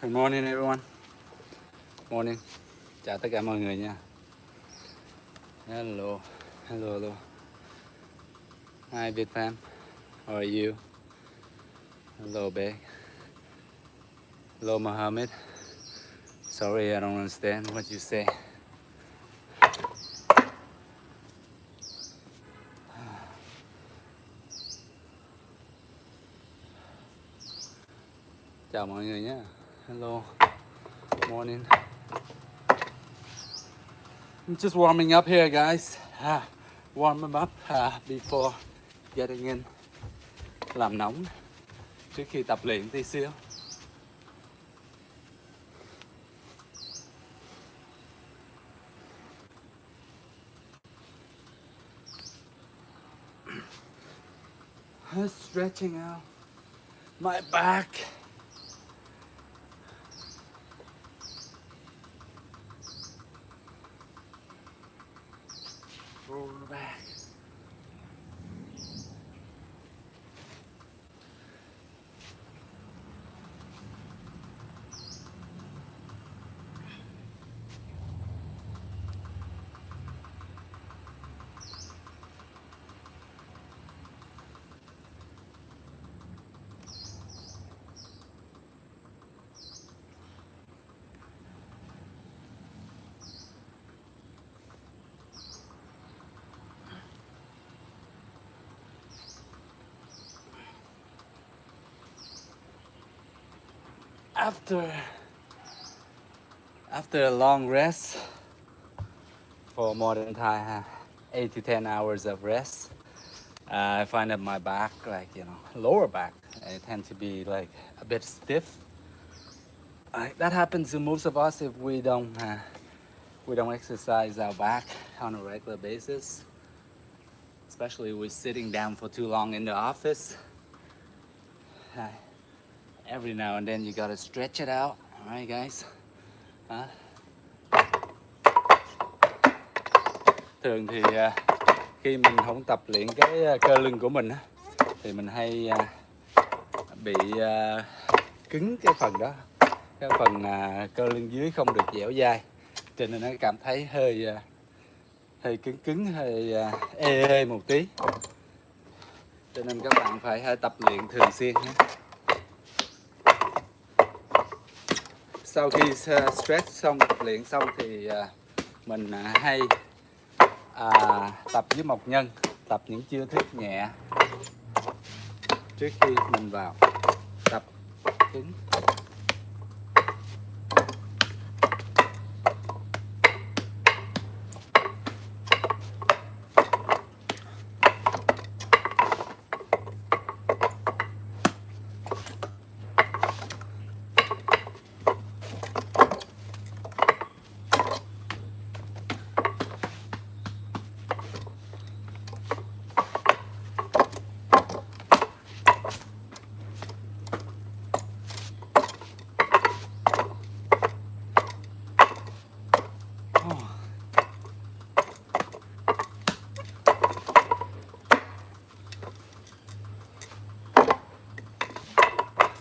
Good morning everyone. Morning. Chào tất cả mọi người nha. Hello. Hello. Hi Việt Phan. How are you? Hello Beck. Hello Mohammed. Sorry, I don't understand what you say. Chào mọi người nhé. Hello. Morning. I'm just warming up here, guys. Warm up before getting in. Làm nóng trước khi tập luyện tí xíu. Stretching out my back. Roll back. After a long rest for more than 8 to 10 hours of rest, I find that my back, like lower back, I tend to be like a bit stiff. That happens to most of us if we don't exercise our back on a regular basis, especially if we're sitting down for too long in the office. Every now and then you gotta stretch it out, alright guys? Thường thì khi mình không tập luyện cái cơ lưng của mình thì mình hay bị cứng cái phần đó, cái phần cơ lưng dưới không được dẻo dai, cho nên nó cảm thấy hơi cứng, hơi ê một tí, cho nên các bạn phải tập luyện thường xuyên nhé. Sau khi stretch xong, tập luyện xong thì mình hay tập với mộc nhân, tập những chiêu thức nhẹ trước khi mình vào tập cứng.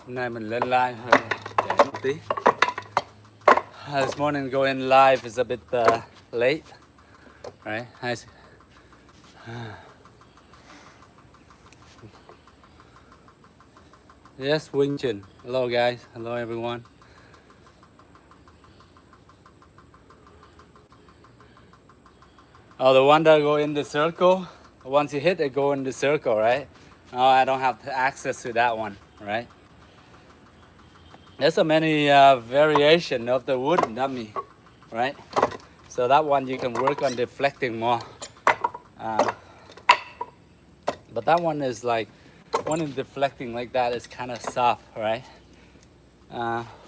Hôm nay mình lên live hơi trễ một tí. This morning going live is a bit late, right? Yes, Wing Chun. Hello guys. Hello everyone. Oh, the one that go in the circle. Once you hit it, go in the circle, right? Oh, I don't have access to that one, right? There's so many variation of the wooden dummy, right? So that one you can work on deflecting more. But that one is like, one in deflecting like that is kind of soft, right?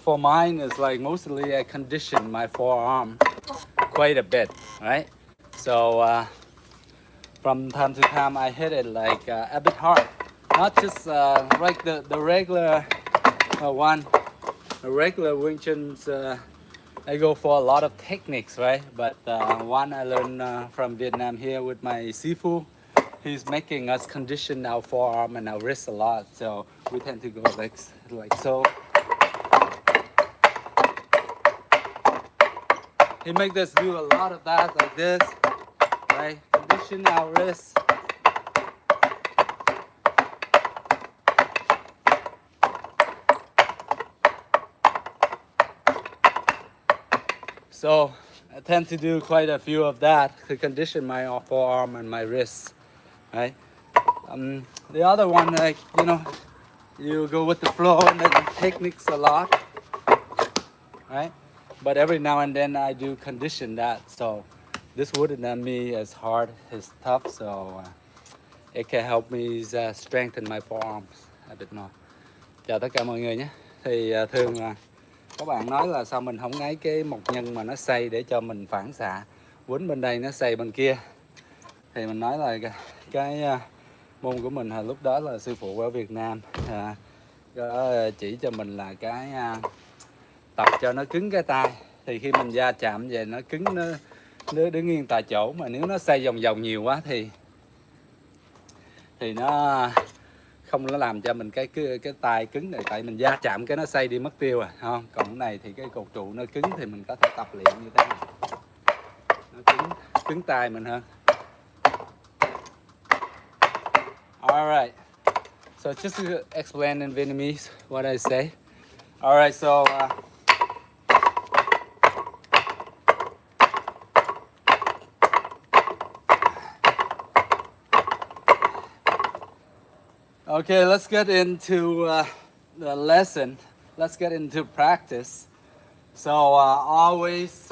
For mine, it's like mostly I condition my forearm quite a bit, right? So from time to time I hit it like a bit hard. Not just like the regular one. The regular Wing Chun's, I go for a lot of techniques, right? But one I learned from Vietnam here with my Sifu, he's making us condition our forearm and our wrist a lot. So we tend to go like so. He make us do a lot of that like this, right? Condition our wrists. So I tend to do quite a few of that to condition my forearm and my wrists, right? The other one, like, you know, you go with the flow and then techniques a lot, right? But every now and then I do condition that, so this wouldn't on me as hard, as tough, so it can help me strengthen my forearms a bit more. Chào tất cả mọi người nhé. Thì thường là các bạn nói là sao mình không ngái cái mộc nhân mà nó xoay để cho mình phản xạ, quýnh bên đây nó xoay bên kia. Thì mình nói là cái môn của mình lúc đó là sư phụ ở Việt Nam chỉ cho mình là cái tập cho nó cứng cái tay. Thì khi mình va chạm về nó cứng, nó đứng yên tại chỗ, mà nếu nó xoay vòng vòng nhiều quá thì nó không nó làm cho mình cái tay cứng này, tại mình va chạm cái nó xoay đi mất tiêu à, không? Còn cái này thì cái cột trụ nó cứng thì mình có thể tập luyện như thế này, nó cứng tay mình hơn. Alright, so just to explain in Vietnamese what I say. Alright, so okay, let's get into the lesson. Let's get into practice. So always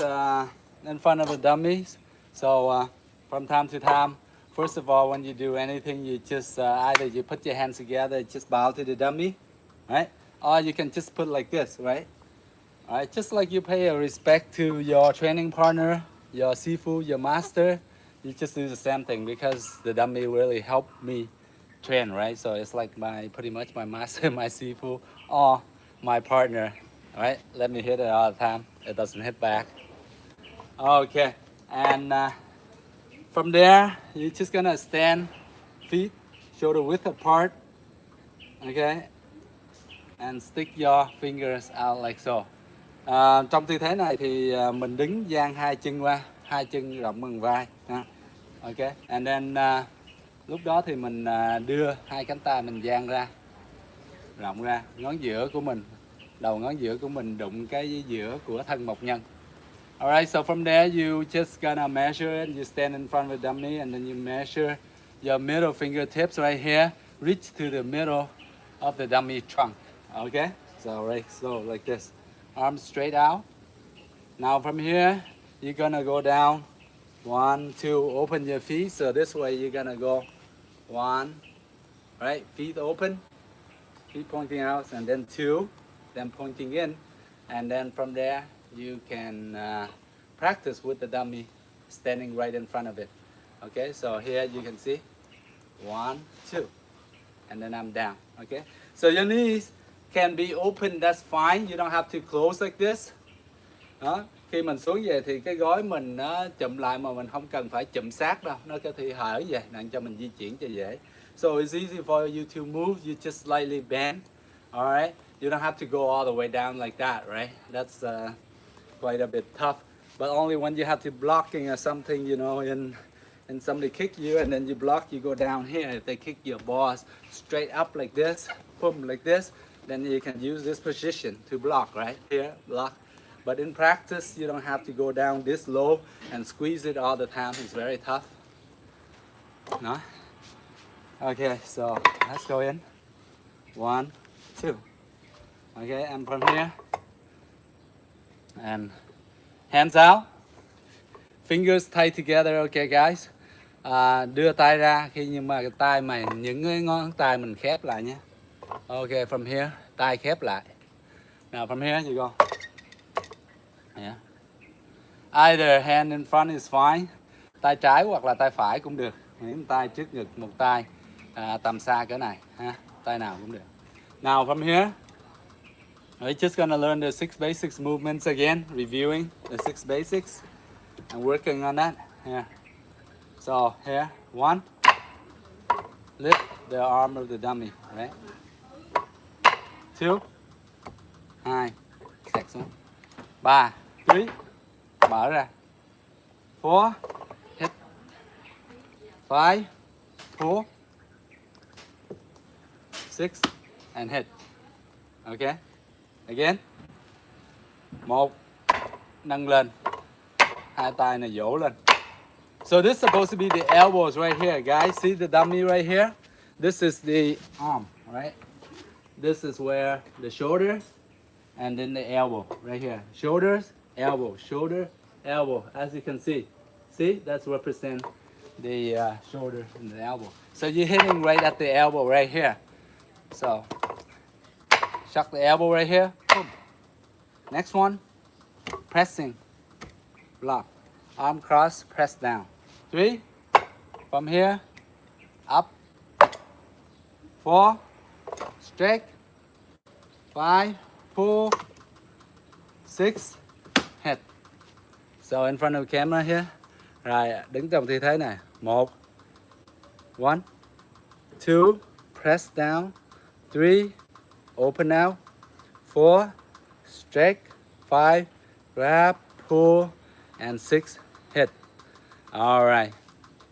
in front of the dummies. So from time to time, first of all, when you do anything, you just either you put your hands together, just bow to the dummy, right? Or you can just put like this, right? All right, just like you pay a respect to your training partner, your sifu, your master, you just do the same thing, because the dummy really helped me train, right? So it's like pretty much my master, my sifu, or my partner, right? Let me hit it all the time. It doesn't hit back. Okay, and from there, you're just gonna stand, feet shoulder width apart, okay? And stick your fingers out like so. Trong tư thế này thì mình đứng dang hai chân qua, hai chân rộng bằng vai. Okay, and then lúc đó thì mình đưa hai cánh tay mình dang ra, rộng ra, ngón giữa của mình, đầu ngón giữa của mình đụng cái giữa của thân mộc nhân. Alright, so from there you just gonna measure it. You stand in front of the dummy and then you measure your middle fingertips right here, reach to the middle of the dummy trunk. Okay, so right, so like this, arms straight out. Now from here you're gonna go down, 1, 2, open your feet. So this way you're gonna go 1, right, feet open, feet pointing out, and then 2, then pointing in, and then from there you can practice with the dummy standing right in front of it. Okay, so here you can see 1, 2, and then I'm down. Okay, so your knees can be open, that's fine. You don't have to close like this. Đó. Khi mình xuống về thì cái gối mình nó chụm lại, mà mình không cần phải chụm sát đâu, nó có thể hở về để cho mình di chuyển cho dễ. So it's easy for you to move. You just slightly bend. Alright, you don't have to go all the way down like that, right? That's quite a bit tough. But only when you have to blocking or something, you know, and somebody kick you and then you block, you go down here. If they kick your balls straight up like this, boom, like this, then you can use this position to block, right? Here, block. But in practice, you don't have to go down this low and squeeze it all the time. It's very tough. No? Okay, so let's go in. 1, 2. Okay, and from here, and hands out, fingers tight together. Okay, guys. Đưa tay ra khi nhưng mà cái tay những cái ngón tay mình khép lại nhé. Okay, from here, tay khép lại. Now from here you go. Yeah. Either hand in front is fine. Tay trái hoặc là tay phải cũng được. Miễn tay trước ngực, một tay tầm xa cỡ này, ha. Tay nào cũng được. Now from here, we're just gonna learn the 6 basics movements again, reviewing the 6 basics and working on that. Yeah. So here, 1, lift the arm of the dummy, right? 2, 2, xẹt xuống. 3, 3, mở ra. 4, hit. 5, pull. 6 and hit. Okay. Again. 1, nâng lên. 2 tay này vỗ lên. So this is supposed to be the elbows right here, guys. See the dummy right here? This is the arm, right? This is where the shoulder and then the elbow right here. Shoulders, elbow, shoulder, elbow. As you can see, that's represent the shoulder and the elbow. So you're hitting right at the elbow right here. So shock the elbow right here. Boom. Next one, pressing, block, arm cross, press down. 3, from here, up. 4, straight. 5, pull. 6, hit. So in front of the camera here. Rồi, đứng trong tư thế này. 1, 1, 2, press down. 3, open out. 4, straight. 5, grab, pull, and 6, hit. All right.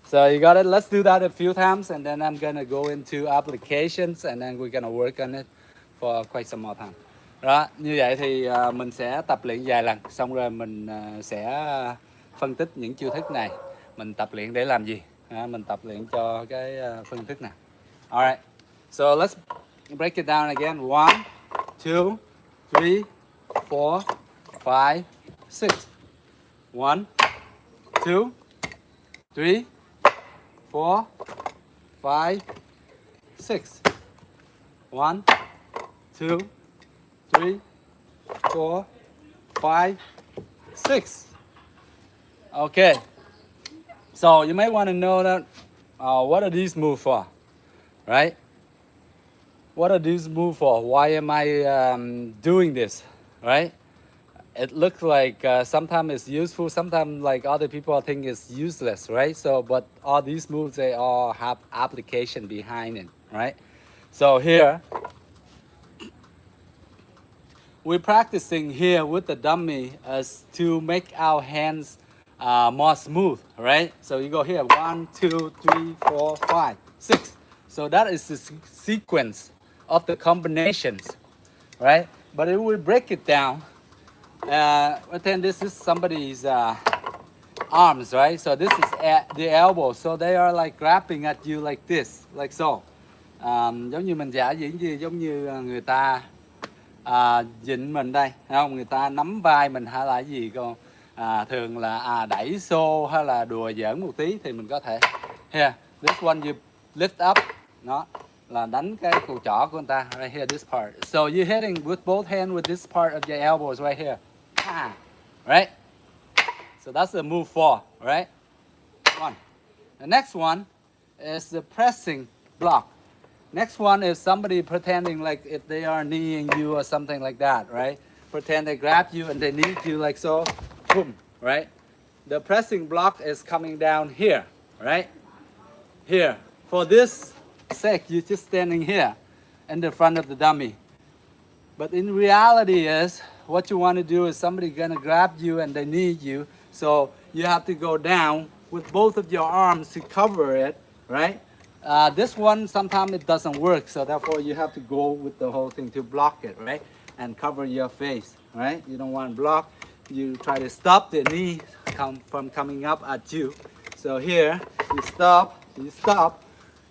So you got it. Let's do that a few times, and then I'm gonna go into applications, and then we're gonna work on it for quite some more time. Đó, như vậy thì mình sẽ tập luyện vài lần, xong rồi mình sẽ phân tích những chiêu thức này. Mình tập luyện để làm gì? Mình tập luyện cho cái phân thức này. Alright, so let's break it down again. 1, 2, 3, 4, 5, 6. 1, 2, 3, 4, 5, 6. 1, 2, 3, 4, 5, 6. Okay. So you may want to know that what are these moves for, right? What are these moves for? Why am I doing this, right? It looks like sometimes it's useful, sometimes like other people think it's useless, right? So, but all these moves, they all have application behind it, right? So here, we're practicing here with the dummy as to make our hands more smooth, right? So you go here, 1, 2, 3, 4, 5, 6. So that is the sequence of the combinations, right? But if we break it down, then this is somebody's arms, right? So this is the elbow. So they are like grabbing at you like this, like so. Giống như mình giả diễn gì, giống như người ta dịnh mình đây, thấy không? Người ta nắm vai mình hay là gì, còn thường là đẩy xô hay là đùa giỡn một tí thì mình có thể here, this one you lift up, nó là đánh cái cùi chỏ của người ta right here, this part. So you're hitting with both hands with this part of your elbows right here, right? So that's the move 4, right? One. The next one is the pressing block. Next one is somebody pretending like if they are kneeing you or something like that, right? Pretend they grab you and they knee you like so, boom, right? The pressing block is coming down here, right? Here. For this sake, you're just standing here in the front of the dummy. But in reality is, what you want to do is somebody gonna grab you and they knee you, so you have to go down with both of your arms to cover it, right? This one, sometimes it doesn't work, so therefore you have to go with the whole thing to block it, right? And cover your face, right? You don't want to block. You try to stop the knee from coming up at you. So here, you stop.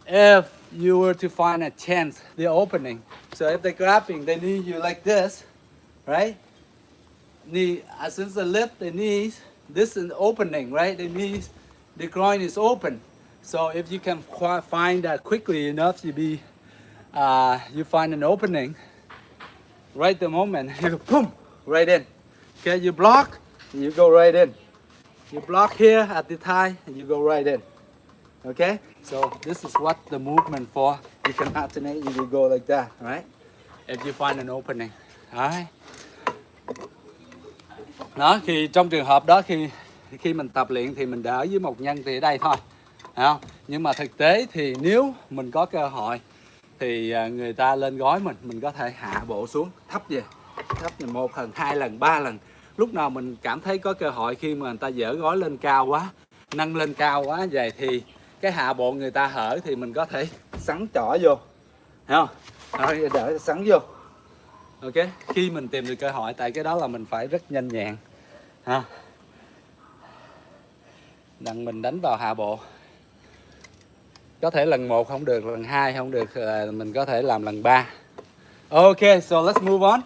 If you were to find a chance, the opening. So if they're grabbing, they knee you like this, right? Knee, since they lift the knees, this is an opening, right? The knees, the groin is open. So if you can find that quickly enough, you find an opening, right the moment, you boom, right in. Okay, you block, you go right in. You block here at the thigh, and you go right in. Okay, so this is what the movement for. You can alternate, you will go like that, right? If you find an opening, alright. Đó, thì trong trường hợp đó, khi mình tập luyện thì mình đỡ với một nhân thì ở đây thôi. Thấy không? Nhưng mà thực tế thì nếu mình có cơ hội thì người ta lên gối mình có thể hạ bộ xuống thấp về 1 lần, 2 lần, 3 lần, lúc nào mình cảm thấy có cơ hội khi mà người ta dở gối lên cao quá, nâng lên cao quá vậy thì cái hạ bộ người ta hở thì mình có thể sắn chỏ vô, thấy không? Rồi đỡ sắn vô. Ok, khi mình tìm được cơ hội, tại cái đó là mình phải rất nhanh nhẹn ha. Đặng mình đánh vào hạ bộ. Có thể lần 1 không được, lần 2 không được, mình có thể làm lần 3. Okay, so let's move on.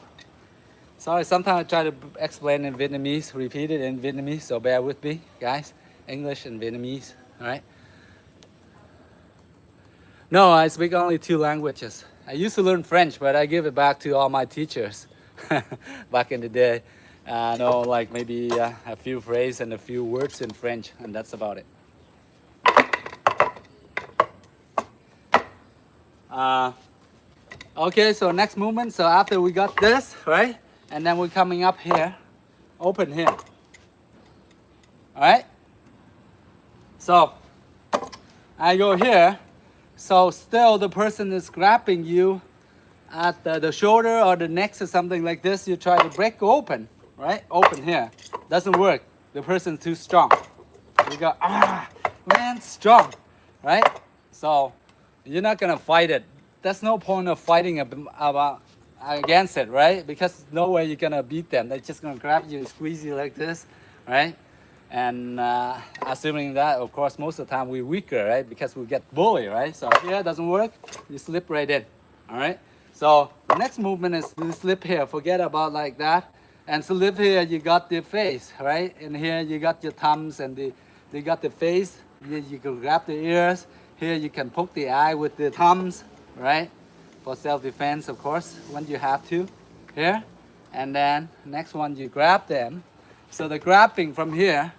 Sorry, sometimes I try to explain in Vietnamese, repeat it in Vietnamese, so bear with me, guys. English and Vietnamese, all right? No, I speak only 2 languages. I used to learn French, but I give it back to all my teachers back in the day. I know like maybe a few phrases and a few words in French, and that's about it. Okay, so next movement. So after we got this, right? And then we're coming up here, open here. All right? So I go here. So still the person is grabbing you at the shoulder or the neck or something like this. You try to break open, right? Open here. Doesn't work. The person's too strong. You go, man, strong, right? So you're not gonna fight it. There's no point of fighting about against it, right? Because no way you're gonna beat them. They're just gonna grab you and squeeze you like this, right? And assuming that, of course, most of the time we're weaker, right? Because we get bullied, right? So here it doesn't work, you slip right in, all right? So the next movement is to slip here. Forget about like that. And slip here, you got the face, right? And here you got your thumbs and you got the face. Here you can grab the ears. Here you can poke the eye with the thumbs, right? For self-defense, of course, when you have to. Here. And then next one, you grab them. So the grabbing from here,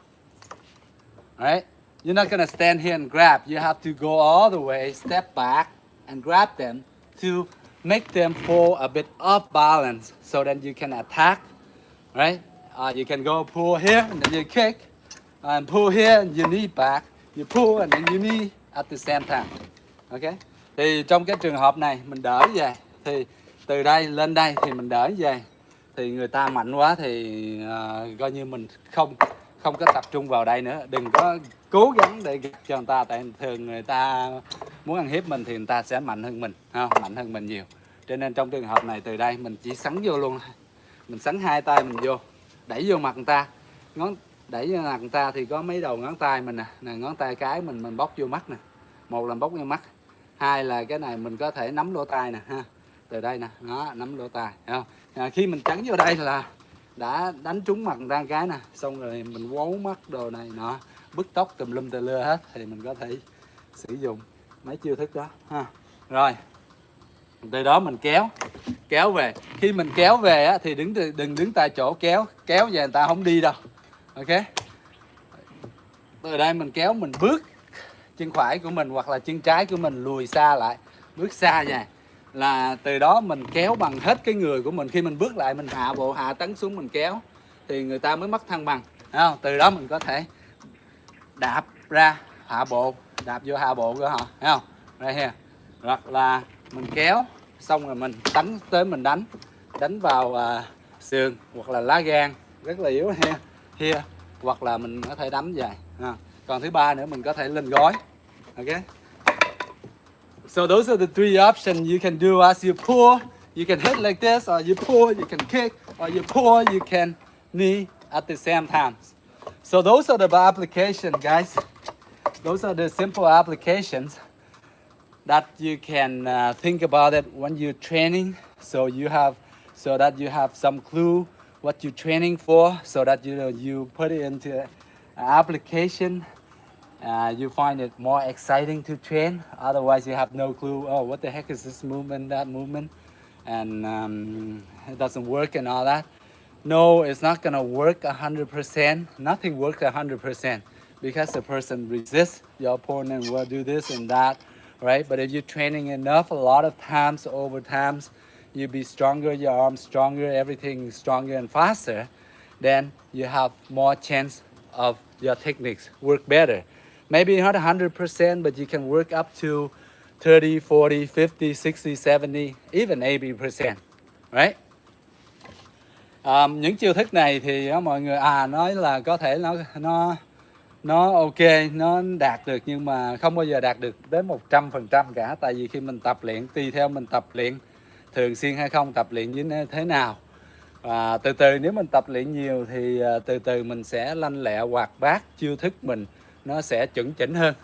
right? You're not gonna stand here and grab. You have to go all the way, step back, and grab them to make them fall a bit off balance, so that you can attack, right? You can go pull here and then you kick, and pull here and you knee back. You pull and then you knee at the same time. Okay? Thì trong cái trường hợp này mình đỡ như vậy, thì từ đây lên đây thì mình đỡ như vậy. Thì người ta mạnh quá thì coi như mình không có tập trung vào đây nữa. Đừng có cố gắng để cho người ta, tại thường người ta muốn ăn hiếp mình thì người ta sẽ mạnh hơn mình, không? Mạnh hơn mình nhiều. Cho nên trong trường hợp này từ đây mình chỉ sắn vô luôn. Mình sắn 2 tay mình vô, đẩy vô mặt người ta. Đẩy vô mặt người ta thì có mấy đầu ngón tay mình nè, ngón tay cái mình bóc vô mắt nè. Một là bóc vô mắt, 2 là cái này mình có thể nắm lỗ tai nè ha. Từ đây nè, đó, nắm lỗ tai, thấy không? Khi mình chắn vô đây là đã đánh trúng mặt người ta cái nè, xong rồi mình quấu mắt đồ này nọ, bứt tóc tùm lum tùm lưa hết, thì mình có thể sử dụng mấy chiêu thức đó ha. Rồi từ đó mình kéo về. Khi mình kéo về á, thì đừng đứng tại chỗ kéo về người ta không đi đâu. Ok, từ đây mình kéo, mình bước chân phải của mình hoặc là chân trái của mình lùi xa lại, bước xa nha, là từ đó mình kéo bằng hết cái người của mình. Khi mình bước lại, mình hạ bộ, hạ tấn xuống, mình kéo thì người ta mới mất thăng bằng, thấy không? Từ đó mình có thể đạp ra hạ bộ, đạp vô hạ bộ của họ, thấy không? Đây here. Hoặc là mình kéo xong rồi mình tấn tới, mình đánh vào sườn hoặc là lá gan rất là yếu here. Hoặc là mình có thể đấm dài. Còn thứ ba nữa, mình có thể lên gối. Okay. So those are the 3 options you can do as you pull. You can hit like this, or you pull, you can kick, or you pull, you can knee at the same time. So those are the applications, guys. Those are the simple applications that you can think about it when you're training. So that you have some clue what you're training for, so that you put it into application. You find it more exciting to train. Otherwise, you have no clue. Oh, what the heck is this movement, that movement, and it doesn't work and all that. No, it's not gonna work 100%. Nothing works 100% because the person resists. Your opponent will do this and that, right? But if you're training enough, a lot of times, over times, you'll be stronger. Your arms stronger, everything stronger and faster. Then you have more chance of your techniques work better. Maybe not 100%, but you can work up to 30, 40, 50, 60, 70, even 80%, right? Những chiêu thức này thì mọi người nói là có thể nó ok, nó đạt được, nhưng mà không bao giờ đạt được đến 100% cả. Tại vì khi mình tập luyện, tùy theo mình tập luyện thường xuyên hay không, tập luyện như thế nào. Từ từ nếu mình tập luyện nhiều thì từ từ mình sẽ lanh lẹ, hoạt bát, chiêu thức mình nó sẽ chuẩn chỉnh hơn.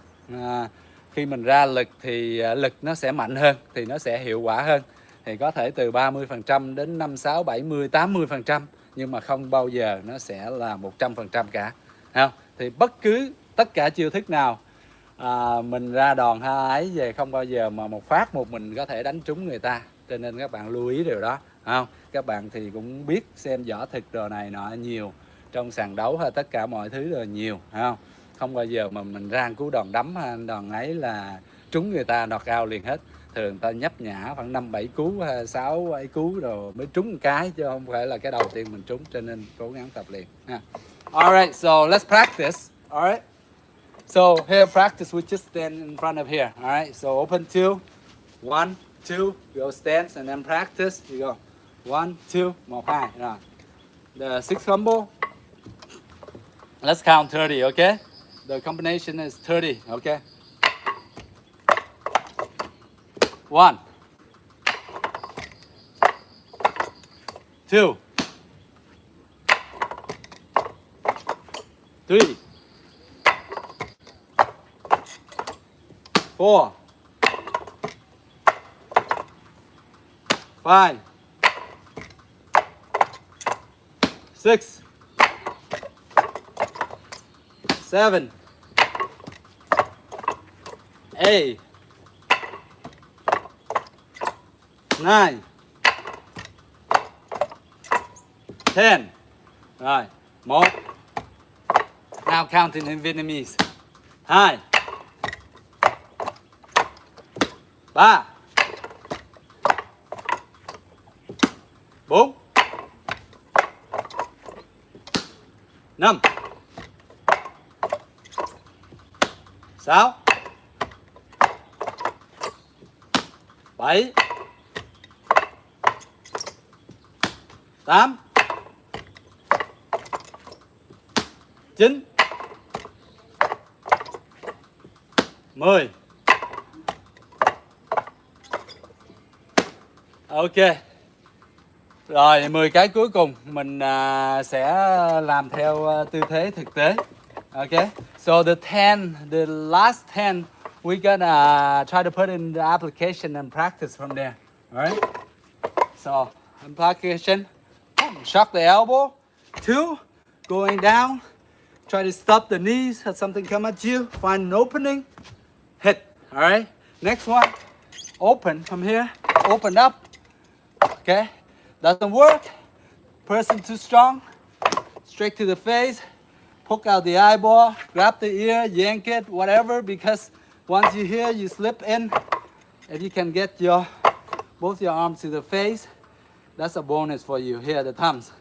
Khi mình ra lực thì lực nó sẽ mạnh hơn, thì nó sẽ hiệu quả hơn. Thì có thể từ 30% đến 5, 6, 70, 80%, nhưng mà không bao giờ nó sẽ là 100% cả. Không? Thì bất cứ tất cả chiêu thức nào mình ra đòn hay ấy về, không bao giờ mà một phát một mình có thể đánh trúng người ta. Cho nên các bạn lưu ý điều đó. Không? Các bạn thì cũng biết xem võ thực đồ này nọ nhiều, trong sàn đấu hay tất cả mọi thứ rồi nhiều, không? Không bao giờ mà mình ra cú đòn đấm hay đòn ấy là trúng người ta knock out liền hết. Thường ta nhấp nhả khoảng 5-7 cú, 6-7 cú rồi mới trúng một cái, chứ không phải là cái đầu tiên mình trúng. Cho nên cố gắng tập luyện ha. Alright, so let's practice. Alright, so here practice, we just stand in front of here. Alright, so open 2, 1, 2, go stance and then practice. You go 1, 2, 1, 2. Rồi. The 6 combo. Let's count 30, okay? The combination is 30, okay? 1, 2, 3, 4, 5, 6, 7, 8, 9, 10. Rồi, 1. Now counting in Vietnamese. 2, 3, 4, 5, 6, 7, 8, 9, 10. Ok. Rồi 10 cái cuối cùng mình sẽ làm theo tư thế thực tế. Okay. So the last 10 we're gonna try to put in the application and practice from there. All right. So application, shock the elbow. 2, going down. Try to stop the knees. Have something come at you. Find an opening. Hit. All right. Next one. Open from here. Open up. Okay. Doesn't work. Person too strong. Straight to the face. Poke out the eyeball. Grab the ear. Yank it. Whatever. Because once you're here, you slip in. If you can get both your arms to the face, that's a bonus for you. Here, the thumbs.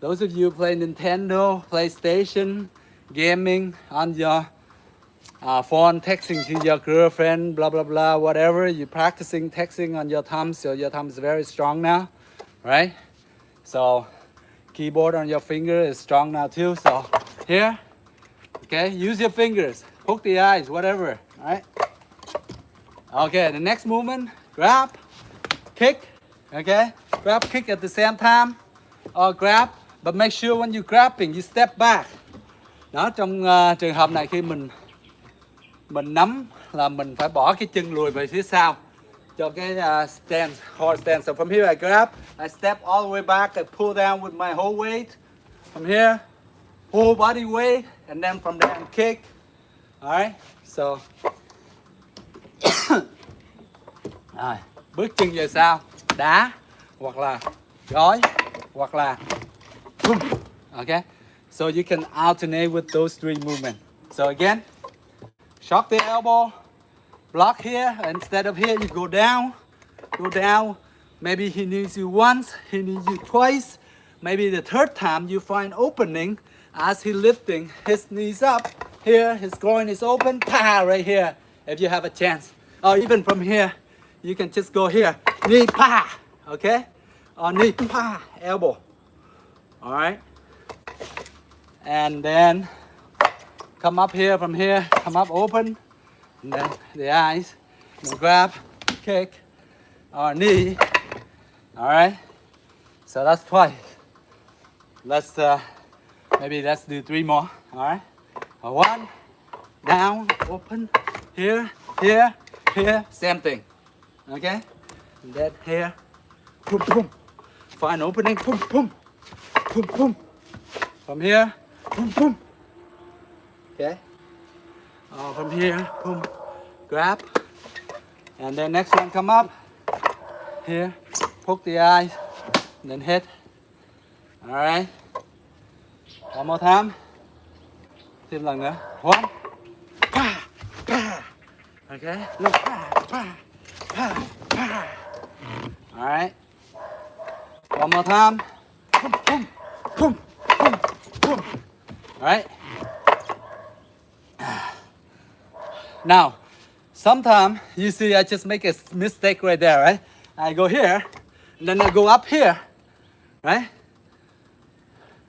Those of you play Nintendo, PlayStation, gaming on your phone, texting to your girlfriend, blah, blah, blah, whatever. You're practicing texting on your thumbs, so your thumb is very strong now, right? So keyboard on your finger is strong now too. So here, okay, use your fingers, poke the eyes, whatever, all right? Okay, the next movement, grab, kick, okay? Grab, kick at the same time, or grab, but make sure when you're grabbing, you step back. Đó, trong trường hợp này khi mình nắm là mình phải bỏ cái chân lùi về phía sau cho cái stance, horse stance. So from here I grab, I step all the way back, I pull down with my whole weight. From here, whole body weight, and then from there I kick. Alright, so rồi, bước chân về sau, đá, hoặc là gói, hoặc là boom. Okay, so you can alternate with those 3 movements. So again, shock the elbow, block here, instead of here you go down. Maybe he needs you once, he needs you twice. Maybe the third time you find opening as he lifting his knees up. Here, his groin is open, pa, right here, if you have a chance. Or even from here, you can just go here, knee, pa, okay? Or knee, pa, elbow. All right. And then come up here from here, come up open, and then the eyes, then grab, kick, or knee. All right. So that's twice. Let's maybe let's do 3 more. All right. 1, down, open, here, here, here, same thing. Okay. And then here, boom, boom. Find opening, boom, boom, boom, boom. From here, boom, boom. Okay. From here, boom, grab. And then next one come up. Here, poke the eyes, and then hit. All right. One more time. Thêm lần nữa. 1. Pa, pa. Okay. Look. Pa, pa, pa, pa. All right. One more time. Boom, boom, boom, boom, boom. All right. Now, sometimes you see I just make a mistake right there, right? I go here, and then I go up here, right?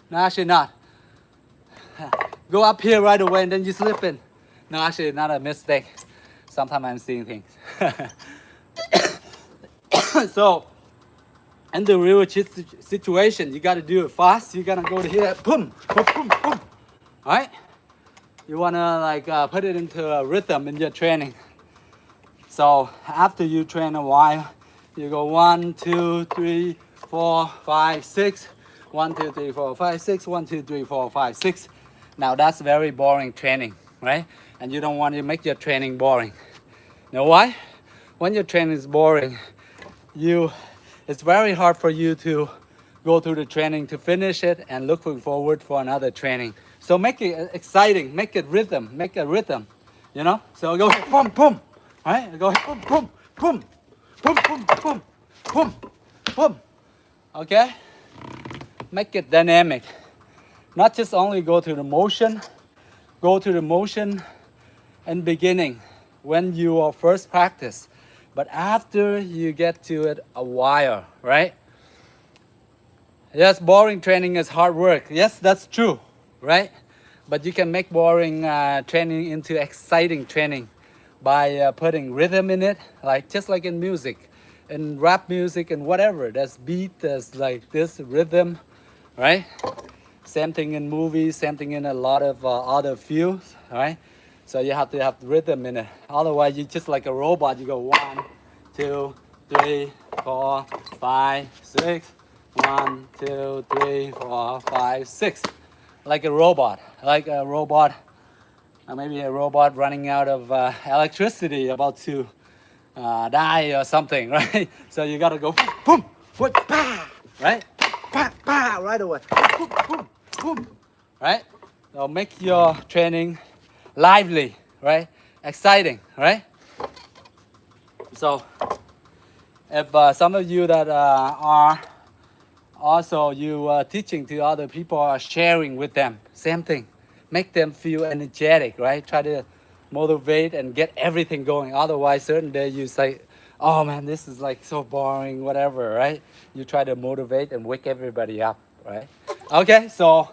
No, actually not. Go up here right away, and then you slip in. No, actually not a mistake. Sometimes I'm seeing things. So, in the real situation, you got to do it fast. You got to go to here, boom, boom, boom, boom. All right? You want to like put it into a rhythm in your training. So after you train a while, you go 1, 2, 3, 4, 5, 6. 1, 2, 3, 4, 5, 6. 1, 2, 3, 4, 5, 6. Now that's very boring training, right? And you don't want to make your training boring. You know why? When your training is boring, it's very hard for you to go through the training to finish it and looking forward for another training. So make it exciting, make it rhythm, you know? So go boom, boom, right? Go boom, boom, boom, boom, boom, boom, boom, boom. Okay? Make it dynamic. Not just only go to the motion in beginning when you are first practice, but after you get to it a while, right? Yes, boring training is hard work. Yes, that's true, right? But you can make boring training into exciting training by putting rhythm in it, like just like in music, in rap music and whatever. There's beat, there's like this rhythm, right? Same thing in movies, same thing in a lot of other fields, right? So you have to have rhythm in it. Otherwise, you just like a robot. You go 1, 2, 3, 4, 5, 6. 1, 2, 3, 4, 5, 6. Like a robot, maybe a robot running out of electricity, about to die or something, right? So you gotta go boom, boom, pa, right? Pa, pa, right away. Boom, boom, boom, right? So make your training lively, right? Exciting, right? So if some of you that are also you teaching to other people are sharing with them, same thing. Make them feel energetic, right? Try to motivate and get everything going. Otherwise, certain day you say, oh man, this is like so boring, whatever, right? You try to motivate and wake everybody up, right? Okay, so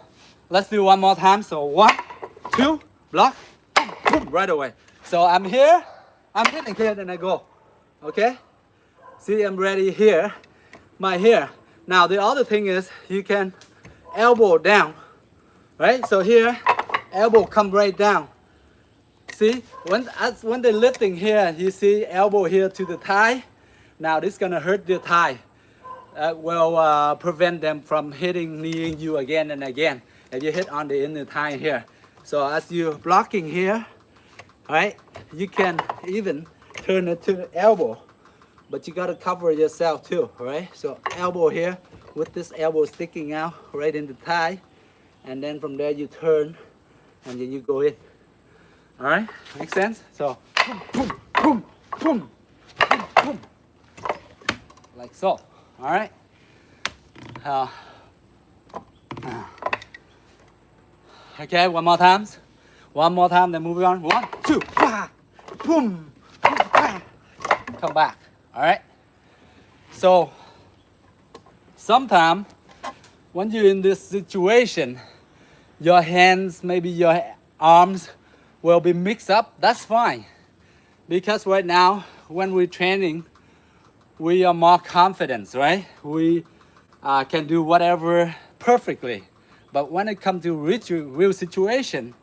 let's do one more time. So 1, 2, block, boom, boom, right away. So I'm here, I'm hitting here, then I go, okay? See, I'm ready here, here. Now the other thing is you can elbow down, right? So here, elbow come right down. See, when they're lifting here, you see elbow here to the thigh. Now this is gonna hurt the thigh. Will prevent them from kneeing you again and again. If you hit on the inner thigh here. So as you're blocking here, right, you can even turn it to the elbow. But you gotta cover yourself too, right? So elbow here, with this elbow sticking out right in the thigh. And then from there you turn, and then you go in. All right, makes sense? So, boom, boom, boom, boom, boom, boom. Like so, all right? Okay, one more time. One more time, then moving on. 1, 2, boom, boom, come back. All right. So sometimes when you're in this situation, your hands, maybe your arms will be mixed up. That's fine. Because right now, when we're training, we are more confident, right? We can do whatever perfectly. But when it comes to real situation,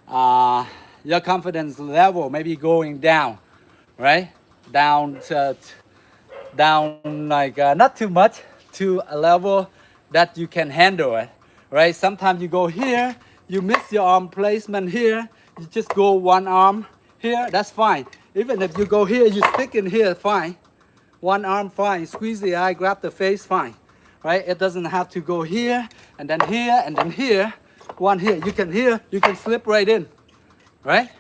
your confidence level may be going down, right? Down like not too much to a level that you can handle it, right? Sometimes you go here, you miss your arm placement here, you just go one arm here, that's fine. Even if you go here, you stick in here, fine. One arm, fine. Squeeze the eye, grab the face, fine. Right? It doesn't have to go here, and then here, and then here. One here. You can slip right in. Right?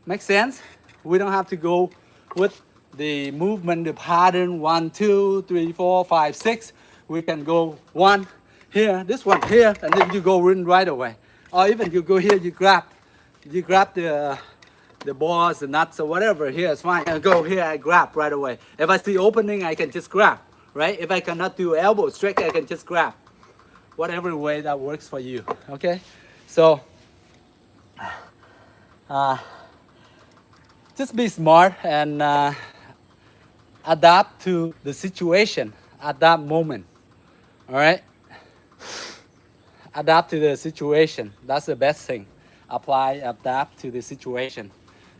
Makes sense? We don't have to go with the movement, the pattern, 1, 2, 3, 4, 5, 6. We can go one here, this one here, and then you go in right away. Or even you go here, you grab the balls, the nuts, or whatever here is fine. I go here, I grab right away. If I see opening, I can just grab, right? If I cannot do elbow stretch, I can just grab. Whatever way that works for you, okay? So, just be smart and adapt to the situation at that moment, all right? Adapt to the situation, that's the best thing. Adapt to the situation.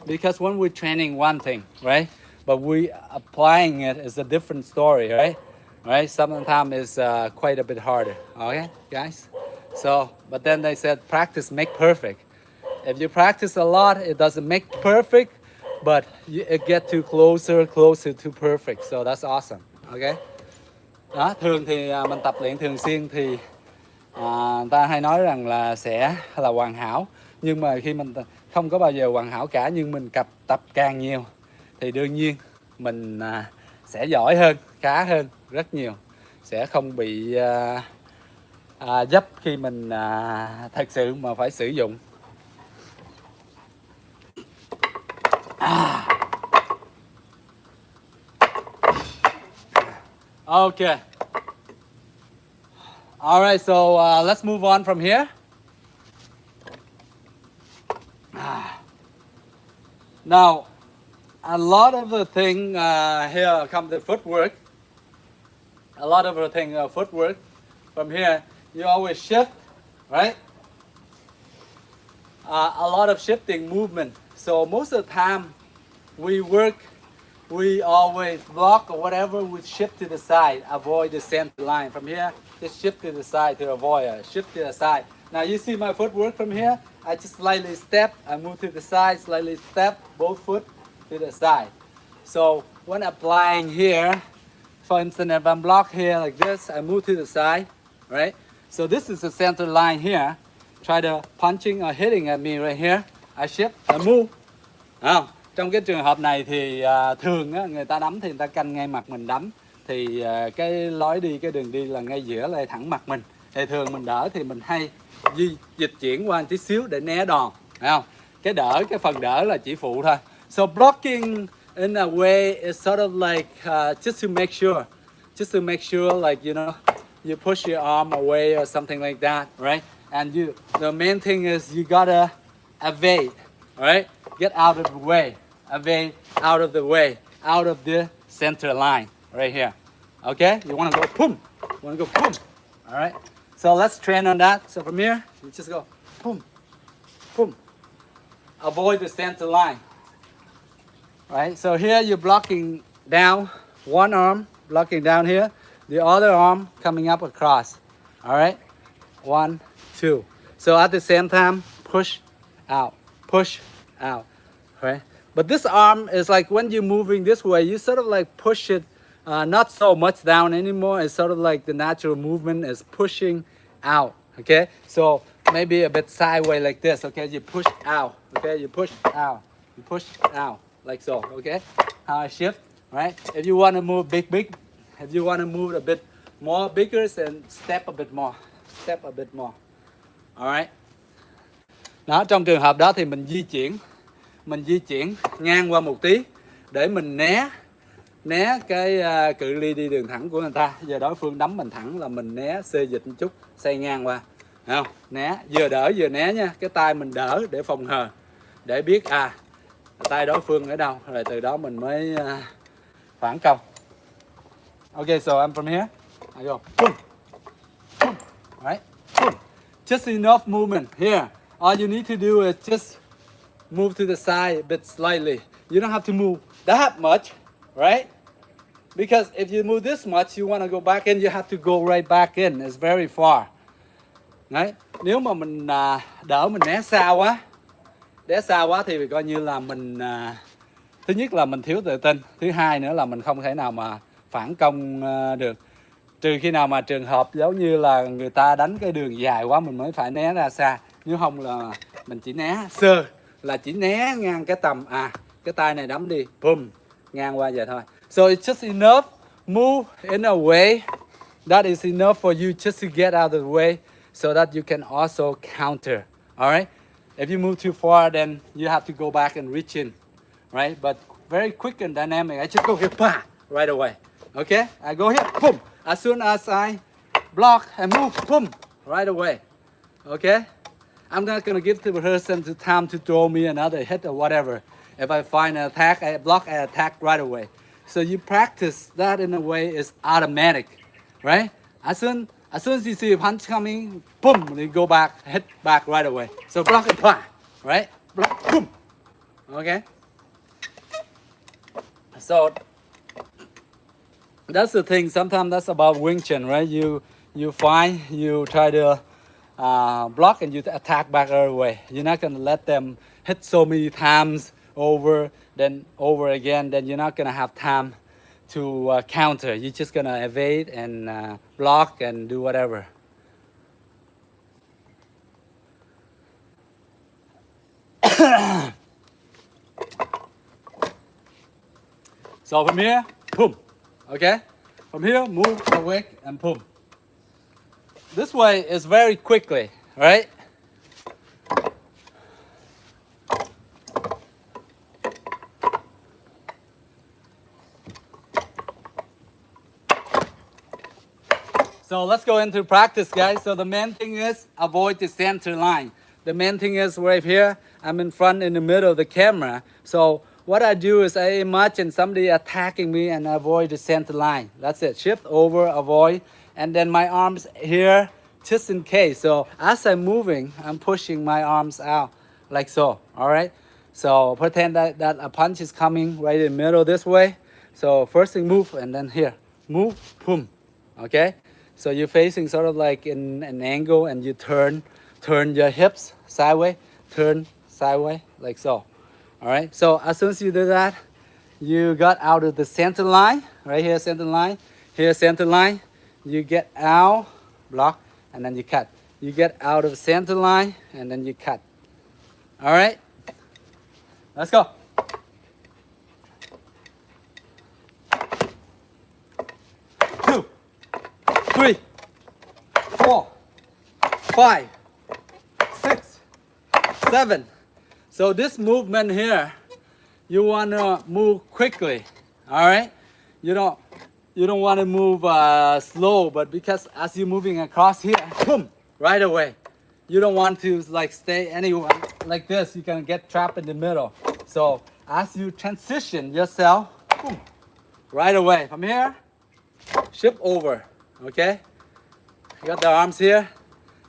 Because when we're training one thing, right? But we applying it is a different story, right? Right? Sometimes it's quite a bit harder. Okay, guys? So, but then they said practice make perfect. If you practice a lot, it doesn't make perfect, but it get to closer to perfect. So that's awesome. Okay? Đó, thường thì mình tập luyện thường xuyên thì người ta hay nói rằng là sẽ là hoàn hảo. Nhưng mà khi mình không có bao giờ hoàn hảo cả, nhưng mình tập càng nhiều thì đương nhiên mình sẽ giỏi hơn, khá hơn rất nhiều, sẽ không bị dấp khi mình thật sự mà phải sử dụng. Okay. All right, so let's move on from here. Now, a lot of the thing here come the footwork. A lot of the thing footwork. From here, you always shift, right? A lot of shifting movement. So most of the time, we always block or whatever, we shift to the side, avoid the center line. From here, just shift to the side to avoid, shift to the side. Now you see my footwork from here, I just slightly step, I move to the side, slightly step, both foot to the side. So when applying here, for instance, if I'm blocked here like this, I move to the side, right? So this is the center line here. Try to punching or hitting at me right here. I shift, I move. Trong cái trường hợp này thì thường á, người ta đấm thì người ta canh ngay mặt mình đấm. Thì cái lối đi, cái đường đi là ngay giữa lại thẳng mặt mình. Thì thường mình đỡ thì mình hay dịch chuyển qua một tí xíu để né đòn, thấy không? Cái phần đỡ là chỉ phụ thôi. So blocking in a way is sort of like just to make sure like, you know, you push your arm away or something like that, right? And the main thing is you gotta evade, right? Get out of the way, evade out of the way, out of the center line right here. Okay? You wanna go boom, boom, all right? So let's train on that. So from here, you just go boom, boom. Avoid the center line. Right? So here you're blocking down, one arm blocking down here, the other arm coming up across. All right? 1, 2. So at the same time, push out, right? But this arm is like when you're moving this way, you sort of like push it not so much down anymore. It's sort of like the natural movement is pushing out, okay? So maybe a bit sideways like this, okay? You push out, okay? You push out, like so, okay? How I shift, right? If you want to move big, if you want to move a bit more bigger, then step a bit more, all right? Đó, trong trường hợp đó thì mình di chuyển ngang qua một tí để mình né né cái cự ly đi đường thẳng của người ta. Giờ đối phương đấm mình thẳng là mình né xê dịch một chút, xoay ngang qua, thấy không? Né, vừa đỡ vừa né nha, cái tay mình đỡ để phòng hờ, để biết tay đối phương ở đâu, rồi từ đó mình mới phản công. Okay, so I'm from here. I go boom, boom, right? Boom. Just enough movement here. All you need to do is just move to the side a bit slightly. You don't have to move that much, right? Because if you move this much, you want to go back in, you have to go right back in. It's very far. Đấy, nếu mà mình đỡ mình né xa quá thì coi như là mình thứ nhất là mình thiếu tự tin, thứ hai nữa là mình không thể nào mà phản công được, trừ khi nào mà trường hợp giống như là người ta đánh cái đường dài quá mình mới phải né ra xa, nếu không là mình chỉ né sơ, là chỉ né ngang cái tầm cái tay này đấm đi, boom, ngang qua vậy thôi. So it's just enough move in a way that is enough for you just to get out of the way so that you can also counter. All right, if you move too far then you have to go back and reach in, right? But very quick and dynamic. I just go here, right away. Okay, I go here, boom. As soon as I block and move, boom, right away. Okay, I'm not gonna give the person the time to throw me another hit or whatever. If I find an attack, I block, I attack right away. So you practice that in a way is automatic, right? As soon as you see a punch coming, boom, you go back, hit back right away. So block and right? Block, boom. Okay. So that's the thing. Sometimes that's about Wing Chun, right? You find, you try to block and you attack back right away. You're not gonna let them hit so many times over again. Then you're not gonna have time to counter. You're just gonna evade and block and do whatever. So from here, boom. Okay? From here, move away and boom. This way is very quickly, right? So let's go into practice, guys. So the main thing is avoid the center line. The main thing is right here, I'm in front in the middle of the camera. So what I do is I imagine somebody attacking me and avoid the center line. That's it. Shift over, avoid. And then my arms here, just in case. So as I'm moving, I'm pushing my arms out like so. All right. So pretend that a punch is coming right in the middle this way. So first thing, move, and then here, move, boom. Okay. So you're facing sort of like in an angle, and you turn your hips sideways, turn sideways like so. All right. So as soon as you do that, you got out of the center line. Right here, center line. Here, center line. You get out, block, and then you cut. You get out of the center line, and then you cut. All right. Let's go. 2, 3, 4, 5, 6, 7. So this movement here, you want to move quickly. All right. You don't want to move slow, but because as you're moving across here, boom, right away. You don't want to like stay anywhere like this. You can get trapped in the middle. So as you transition yourself, boom, right away from here, shift over. Okay, you got the arms here,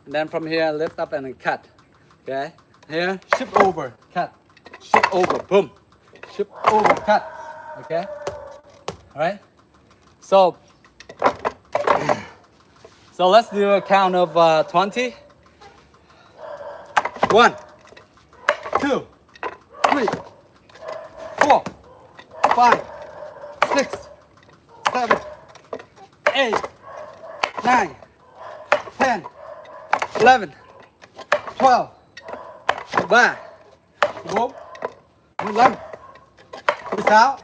and then from here lift up and then cut. Okay, here shift over, cut, shift over, boom, shift over, cut. Okay, all right. So let's do a count of 20. 1, 2, 3, 4, 5, 6, 7, 8, 9, 10, 11, 12, 13, 14, 15, 16,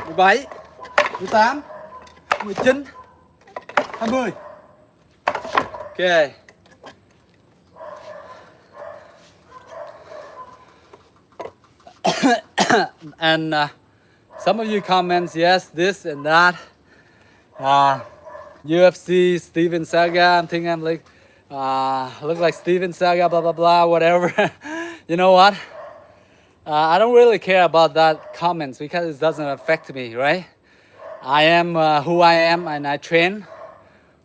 17, 18, 19, 20. Okay. And Some of you comments, yes, this and that. UFC, Steven Saga. I'm thinking I'm like, look like Steven Saga, blah, blah, blah, whatever. You know what? I don't really care about that comments because it doesn't affect me, right? I am who I am, and I train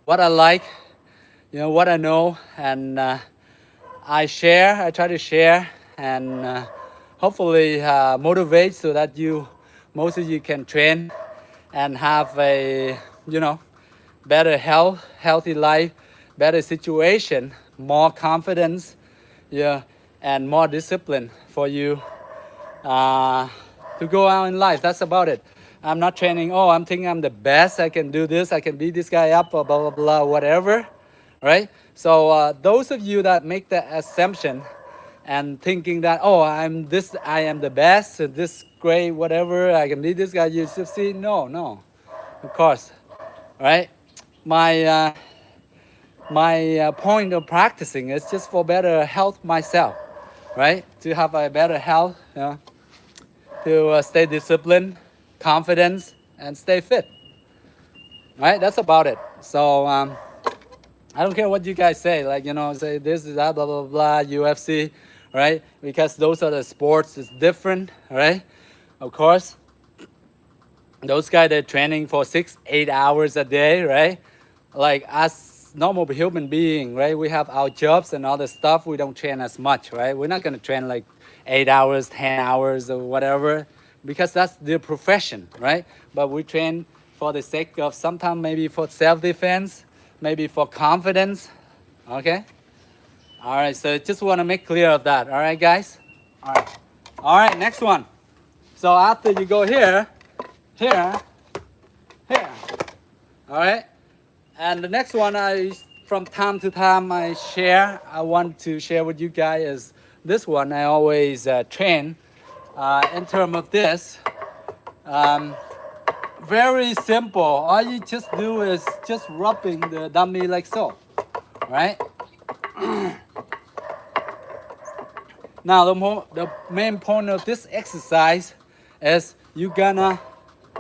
what I like, you know, what I know, and I try to share, and hopefully motivate so that most of you can train and have a, you know, better health, healthy life, better situation, more confidence, yeah, and more discipline for you to go out in life. That's about it. I'm not training, oh, I'm thinking I'm the best, I can do this, I can beat this guy up, or blah, blah, blah, whatever, right? So those of you that make the assumption and thinking that, oh, I am the best, this great, whatever, I can beat this guy, you should see, no, of course, right? My point of practicing is just for better health myself, right? To have a better health, you know, to stay disciplined, confidence, and stay fit, right? That's about it. So I don't care what you guys say, like, you know, say this is that, blah, blah, blah, UFC, right? Because those are the sports, it's different, right? Of course, those guys, they're training for 6-8 hours a day, right? Like us normal human being, right? We have our jobs and all the stuff. We don't train as much, right? We're not going to train like 8 hours, 10 hours or whatever, because that's their profession, right? But we train for the sake of sometimes maybe for self-defense, maybe for confidence, okay? All right, so just want to make clear of that, all right, guys? All right, next one. So after you go here, all right? And the next one, from time to time I want to share with you guys is this one. I always train in terms of this. Very simple. All you just do is just rubbing the dummy like so, right? Now the main point of this exercise is you're gonna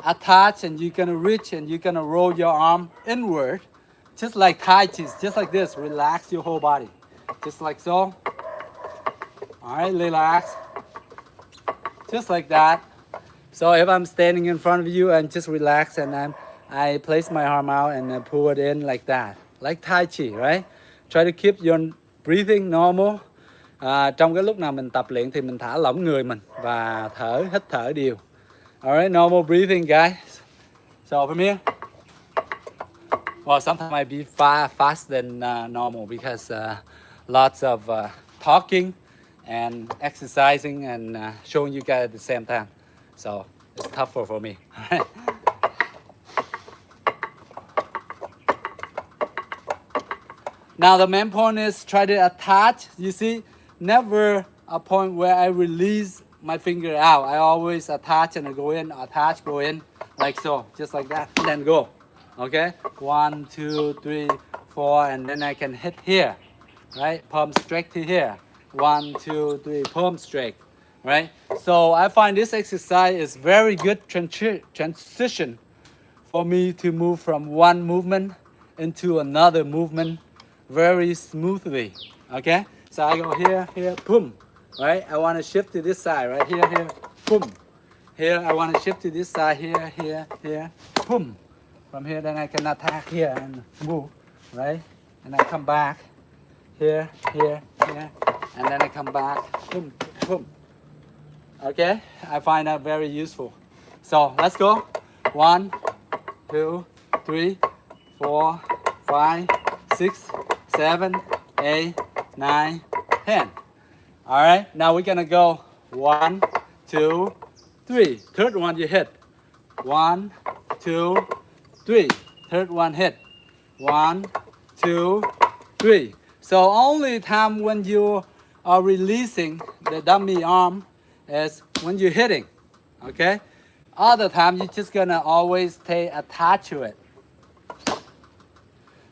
attach and you're gonna reach and you're gonna roll your arm inward, just like Tai Chi, just like this. Relax your whole body, just like so. All right, relax, just like that. So if I'm standing in front of you and just relax, and I place my arm out and I pull it in like that, like Tai Chi, right? Try to keep your breathing normal. Trong cái lúc nào mình tập luyện thì mình thả lỏng người mình và hít thở đều. Alright, normal breathing, guys. So from here, well, sometimes I be fast than normal because lots of talking and exercising and showing you guys at the same time. So it's tougher for me. Now the main point is try to attach. You see, never a point where I release my finger out. I always attach and I go in, attach, go in, like so, just like that, and then go. Okay, 1, 2, 3, 4, and then I can hit here, right? Palm straight to here. 1, 2, 3, palm straight, right? So I find this exercise is very good transition for me to move from one movement into another movement very smoothly. Okay, so I go here, boom. Right, I want to shift to this side, right here, boom. Here, I want to shift to this side, here, boom. From here, then I can attack here and move, right? And I come back, here, and then I come back, boom, boom. Okay, I find that very useful. So let's go. 1, 2, 3, 4, 5, 6, 7, 8, 9, 10. All right, now we're gonna go 1, 2, 3. Third one you hit. 1, 2, 3. Third one hit. 1, 2, 3. So only time when you are releasing the dummy arm is when you're hitting. Okay. Other time you're just gonna always stay attached to it.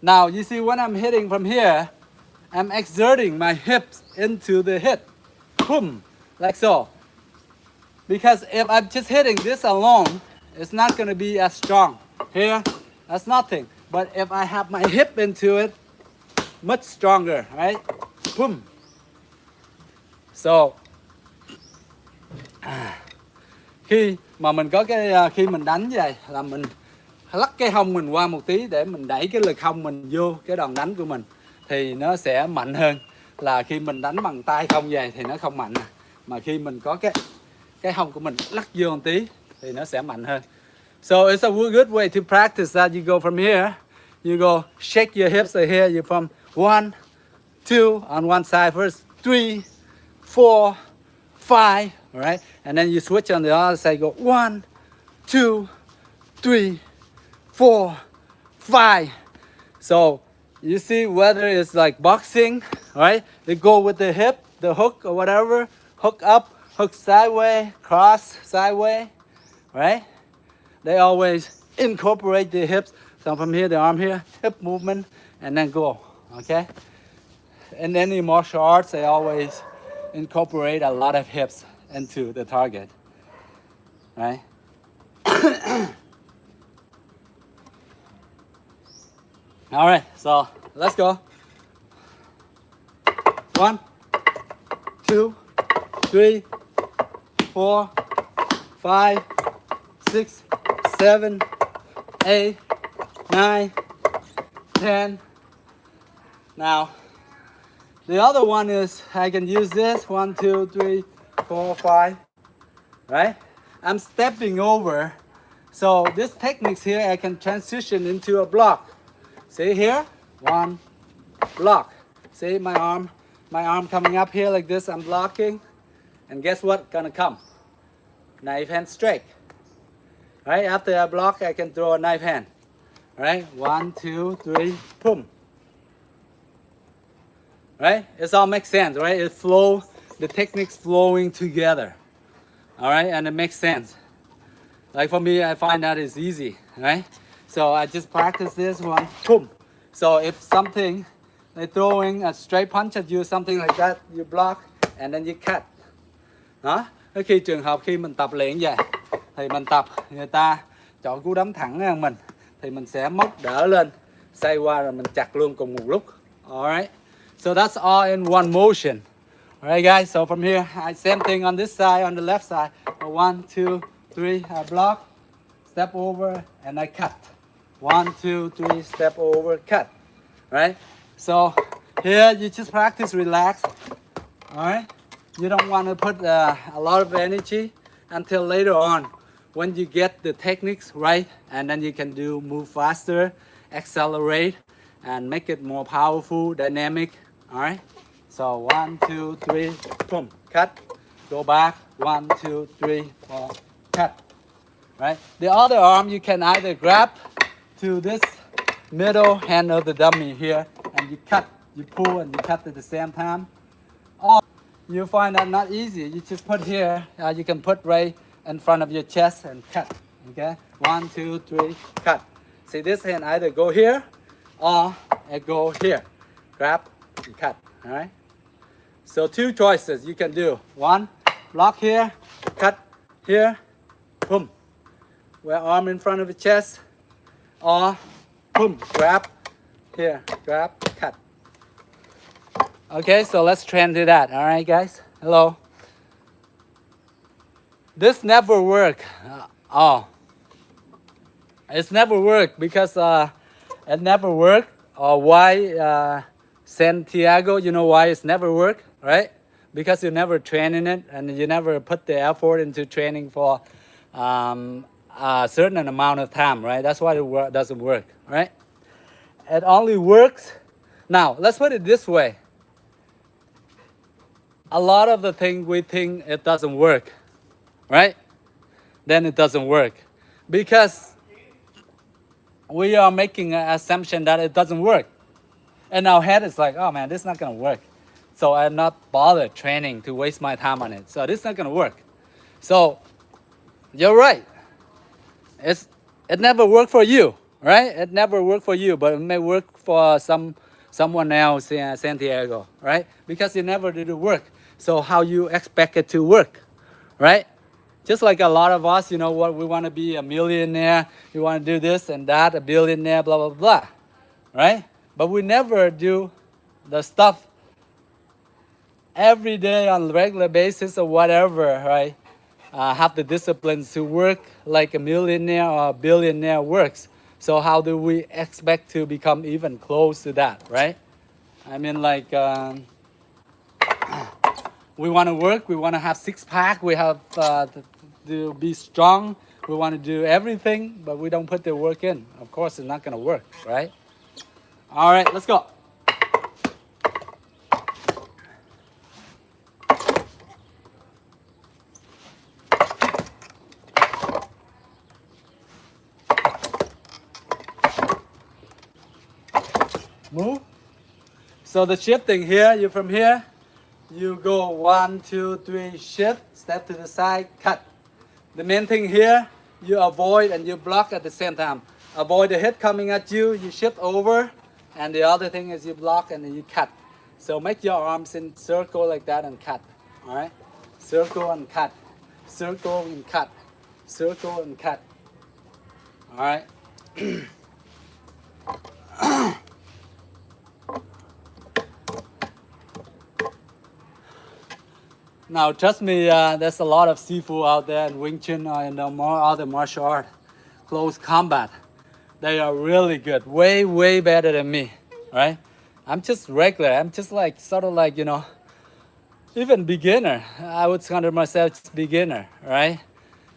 Now you see when I'm hitting from here, I'm exerting my hips into the hit. Boom, like so. Because if I'm just hitting this alone, it's not going to be as strong. Here, that's nothing. But if I have my hip into it, much stronger, right? Boom. So, khi mà mình có cái khi mình đánh như vậy là mình lắc cái hông mình qua một tí để mình đẩy cái lực hông mình vô cái đòn đánh của mình thì nó sẽ mạnh hơn là khi mình đánh bằng tay không vậy thì nó không mạnh, mà khi mình có cái hông của mình lắc vô một tí thì nó sẽ mạnh hơn. So it's a good way to practice that. You go from here, you go shake your hips here. You from 1, 2 on one side first, 3, 4, 5, right? And then you switch on the other side. Go 1, 2, 3, 4, 5. So you see whether it's like boxing, right? They go with the hip, the hook or whatever, hook up, hook sideways, cross sideways, right? They always incorporate the hips. So from here, the arm here, hip movement, and then go, okay? In any martial arts, they always incorporate a lot of hips into the target, right? All right, so let's go. 1, 2, 3, 4, 5, 6, 7, 8, 9, 10. Now, the other one is I can use this 1, 2, 3, 4, 5, right? I'm stepping over. So this techniques here, I can transition into a block. See here, 1 block. See my arm coming up here like this, I'm blocking. And guess what gonna come? Knife hand straight. Right, after I block, I can throw a knife hand. Right, 1, 2, 3, boom. Right, it all makes sense, right? It flow, the techniques flowing together. All right, and it makes sense. Like for me, I find that is easy, right? So I just practice this one, boom. So if something, they're throwing a straight punch at you, something like that, you block and then you cut. Đó, khi trường hợp khi mình tập luyện vậy, thì mình tập, người ta chọn cú đấm thẳng ngang mình, thì mình sẽ móc đỡ lên, xoay qua rồi mình chặt luôn cùng một lúc. Alright, so that's all in one motion. Alright guys, so from here, same thing on this side, on the left side. 1, 2, 3, I block, step over, and I cut. 1, 2, 3, step over, cut. Right? So here you just practice, relax. Alright? You don't want to put a lot of energy until later on when you get the techniques right, and then you can move faster, accelerate, and make it more powerful, dynamic. Alright? So 1, 2, 3, boom, cut. Go back. 1, 2, 3, 4, cut. Right? The other arm you can either grab to this middle hand of the dummy here, and you cut, you pull and you cut at the same time. Or you find that not easy, you just put here, you can put right in front of your chest and cut. Okay, 1, 2, 3, cut. See, this hand either go here or it go here. Grab and cut. All right. So 2 choices you can do. 1, block here, cut here, boom. Wear arm in front of the chest, or boom, grab here, grab, cut. Okay, so let's try and do that. All right, guys. Hello. This never work. It's never worked because it never worked. Or why Santiago? You know why it's never worked, right? Because you never train in it and you never put the effort into training for a certain amount of time, right? That's why it doesn't work, right? It only works. Now, let's put it this way. A lot of the things we think it doesn't work, right? Then it doesn't work because we are making an assumption that it doesn't work. In our head, it's like, oh man, this is not gonna work. So I'm not bothered training to waste my time on it. So this is not gonna work. So you're right. It never worked for you, right? It never worked for you, but it may work for someone else in Santiago, right? Because you never did the work. So how you expect it to work, right? Just like a lot of us, you know what, we want to be a millionaire, we want to do this and that, a billionaire, blah, blah, blah, right? But we never do the stuff every day on a regular basis or whatever, right? Have the disciplines to work like a millionaire or a billionaire works. So how do we expect to become even close to that, right? I mean, like, we want to work, we want to have six-pack, we have to be strong, we want to do everything, but we don't put the work in. Of course, it's not going to work, right? All right, let's go. Move. So the shifting here, you from here, you go 1, 2, 3, shift, step to the side, cut. The main thing here, you avoid and you block at the same time. Avoid the hit coming at you, you shift over, and the other thing is you block and then you cut. So make your arms in circle like that and cut. All right? Circle and cut. Circle and cut. Circle and cut. All right? Now, trust me, there's a lot of seafood out there in Wing Chun or in the more other martial art, close combat. They are really good, way, way better than me, right? I'm just regular. I'm just like, sort of like, you know, even beginner. I would consider myself just beginner, right?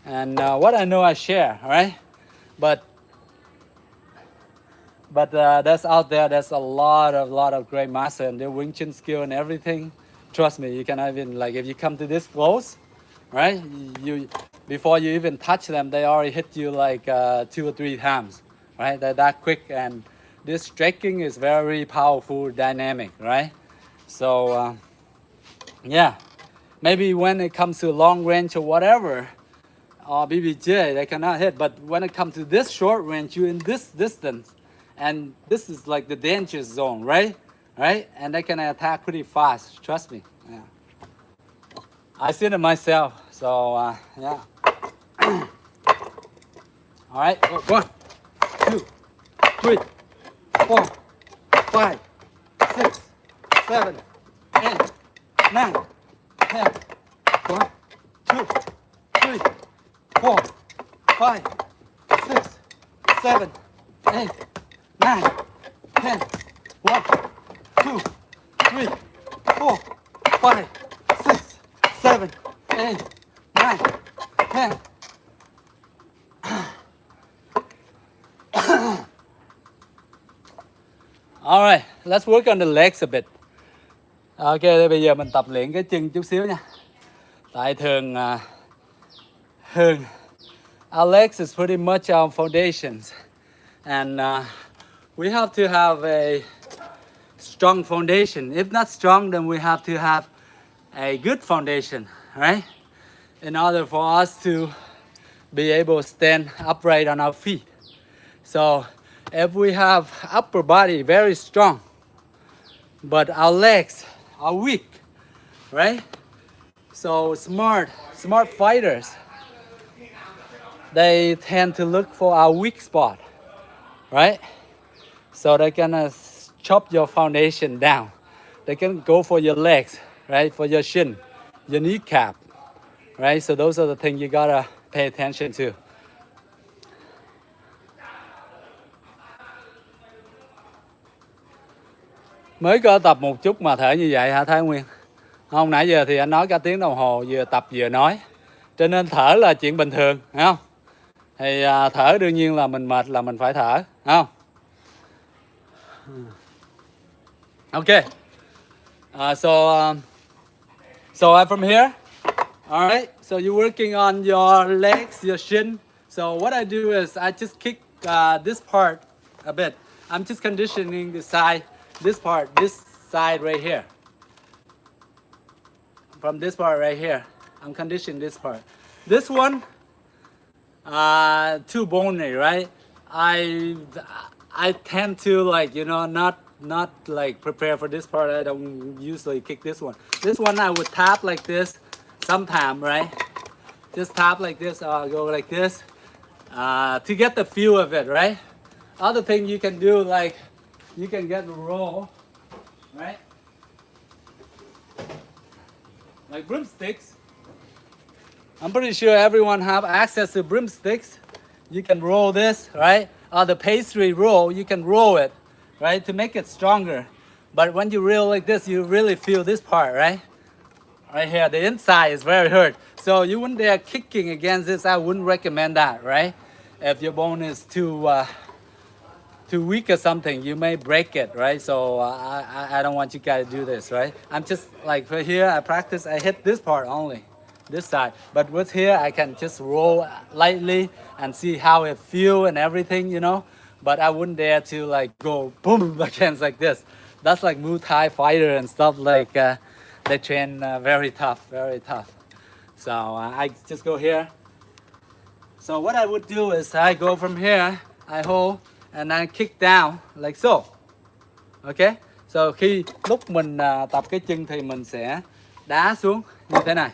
And what I know, I share, right? But that's out there. There's a lot of great master and their Wing Chun skill and everything. Trust me, you can even, like, if you come to this close, right? You before you even touch them, they already hit you like 2 or 3 times, right? They're that quick, and this striking is very powerful, dynamic, right? So yeah, maybe when it comes to long range or whatever, or BBJ, they cannot hit. But when it comes to this short range, you're in this distance, and this is like the danger zone, right? Right? And they can attack pretty fast. Trust me. Yeah. I seen it myself. So yeah. All right. 1, 2, 3, 4, 5, 6, 7, 8, 9, 10. 1, 2, 3, 4, 5, 6, 7, 8, 9, 10. 1, 2, 3, 4, 5, 6, 7, 8, 9, 10. All right, let's work on the legs a bit. Ok, bây giờ mình tập luyện cái chân chút xíu nha. Tại thường our legs is pretty much our foundations, and we have to have a strong foundation. If not strong, then we have to have a good foundation, right? In order for us to be able to stand upright on our feet. So if we have upper body very strong, but our legs are weak, right? So smart fighters, they tend to look for our weak spot, right? So they're gonna chop your foundation down. They can go for your legs, right? For your shin, your kneecap, right? So those are the things you gotta pay attention to. Mới có tập một chút mà thở như vậy hả Thái Nguyên? Không, nãy giờ thì anh nói cả tiếng đồng hồ, vừa tập vừa nói. Cho nên thở là chuyện bình thường, phải không? Thì thở đương nhiên là mình mệt là mình phải thở, phải không? Okay. So I'm from here. All right. So you're working on your legs, your shin. So what I do is I just kick this part a bit. I'm just conditioning the side, this side right here. From this part right here, I'm conditioning this part. This one, too bony, right? I tend to, like, you know, not like prepare for this part. I don't usually kick this one. This one I would tap like this sometime, right? just tap like this or go like this to get the feel of it, right? Other thing you can do, like you can get a roll, right? Like broomsticks. I'm pretty sure everyone have access to broomsticks. You can roll this, right? Or the pastry roll, you can roll it, right? To make it stronger. But when you roll like this, you really feel this part, right? Right here, the inside is very hurt. So you wouldn't dare kicking against this. I wouldn't recommend that, right? If your bone is too weak or something, you may break it, right? So I don't want you guys to do this, right? I'm just like for here, I practice, I hit this part only, this side. But with here, I can just roll lightly and see how it feel and everything, you know? But I wouldn't dare to like go boom against like this. That's like Muay Thai fighter and stuff like, they train very tough, very tough. So I just go here. So what I would do is I go from here, I hold, and I kick down like so. Okay. So khi lúc mình tập cái chân thì mình sẽ đá xuống như thế này.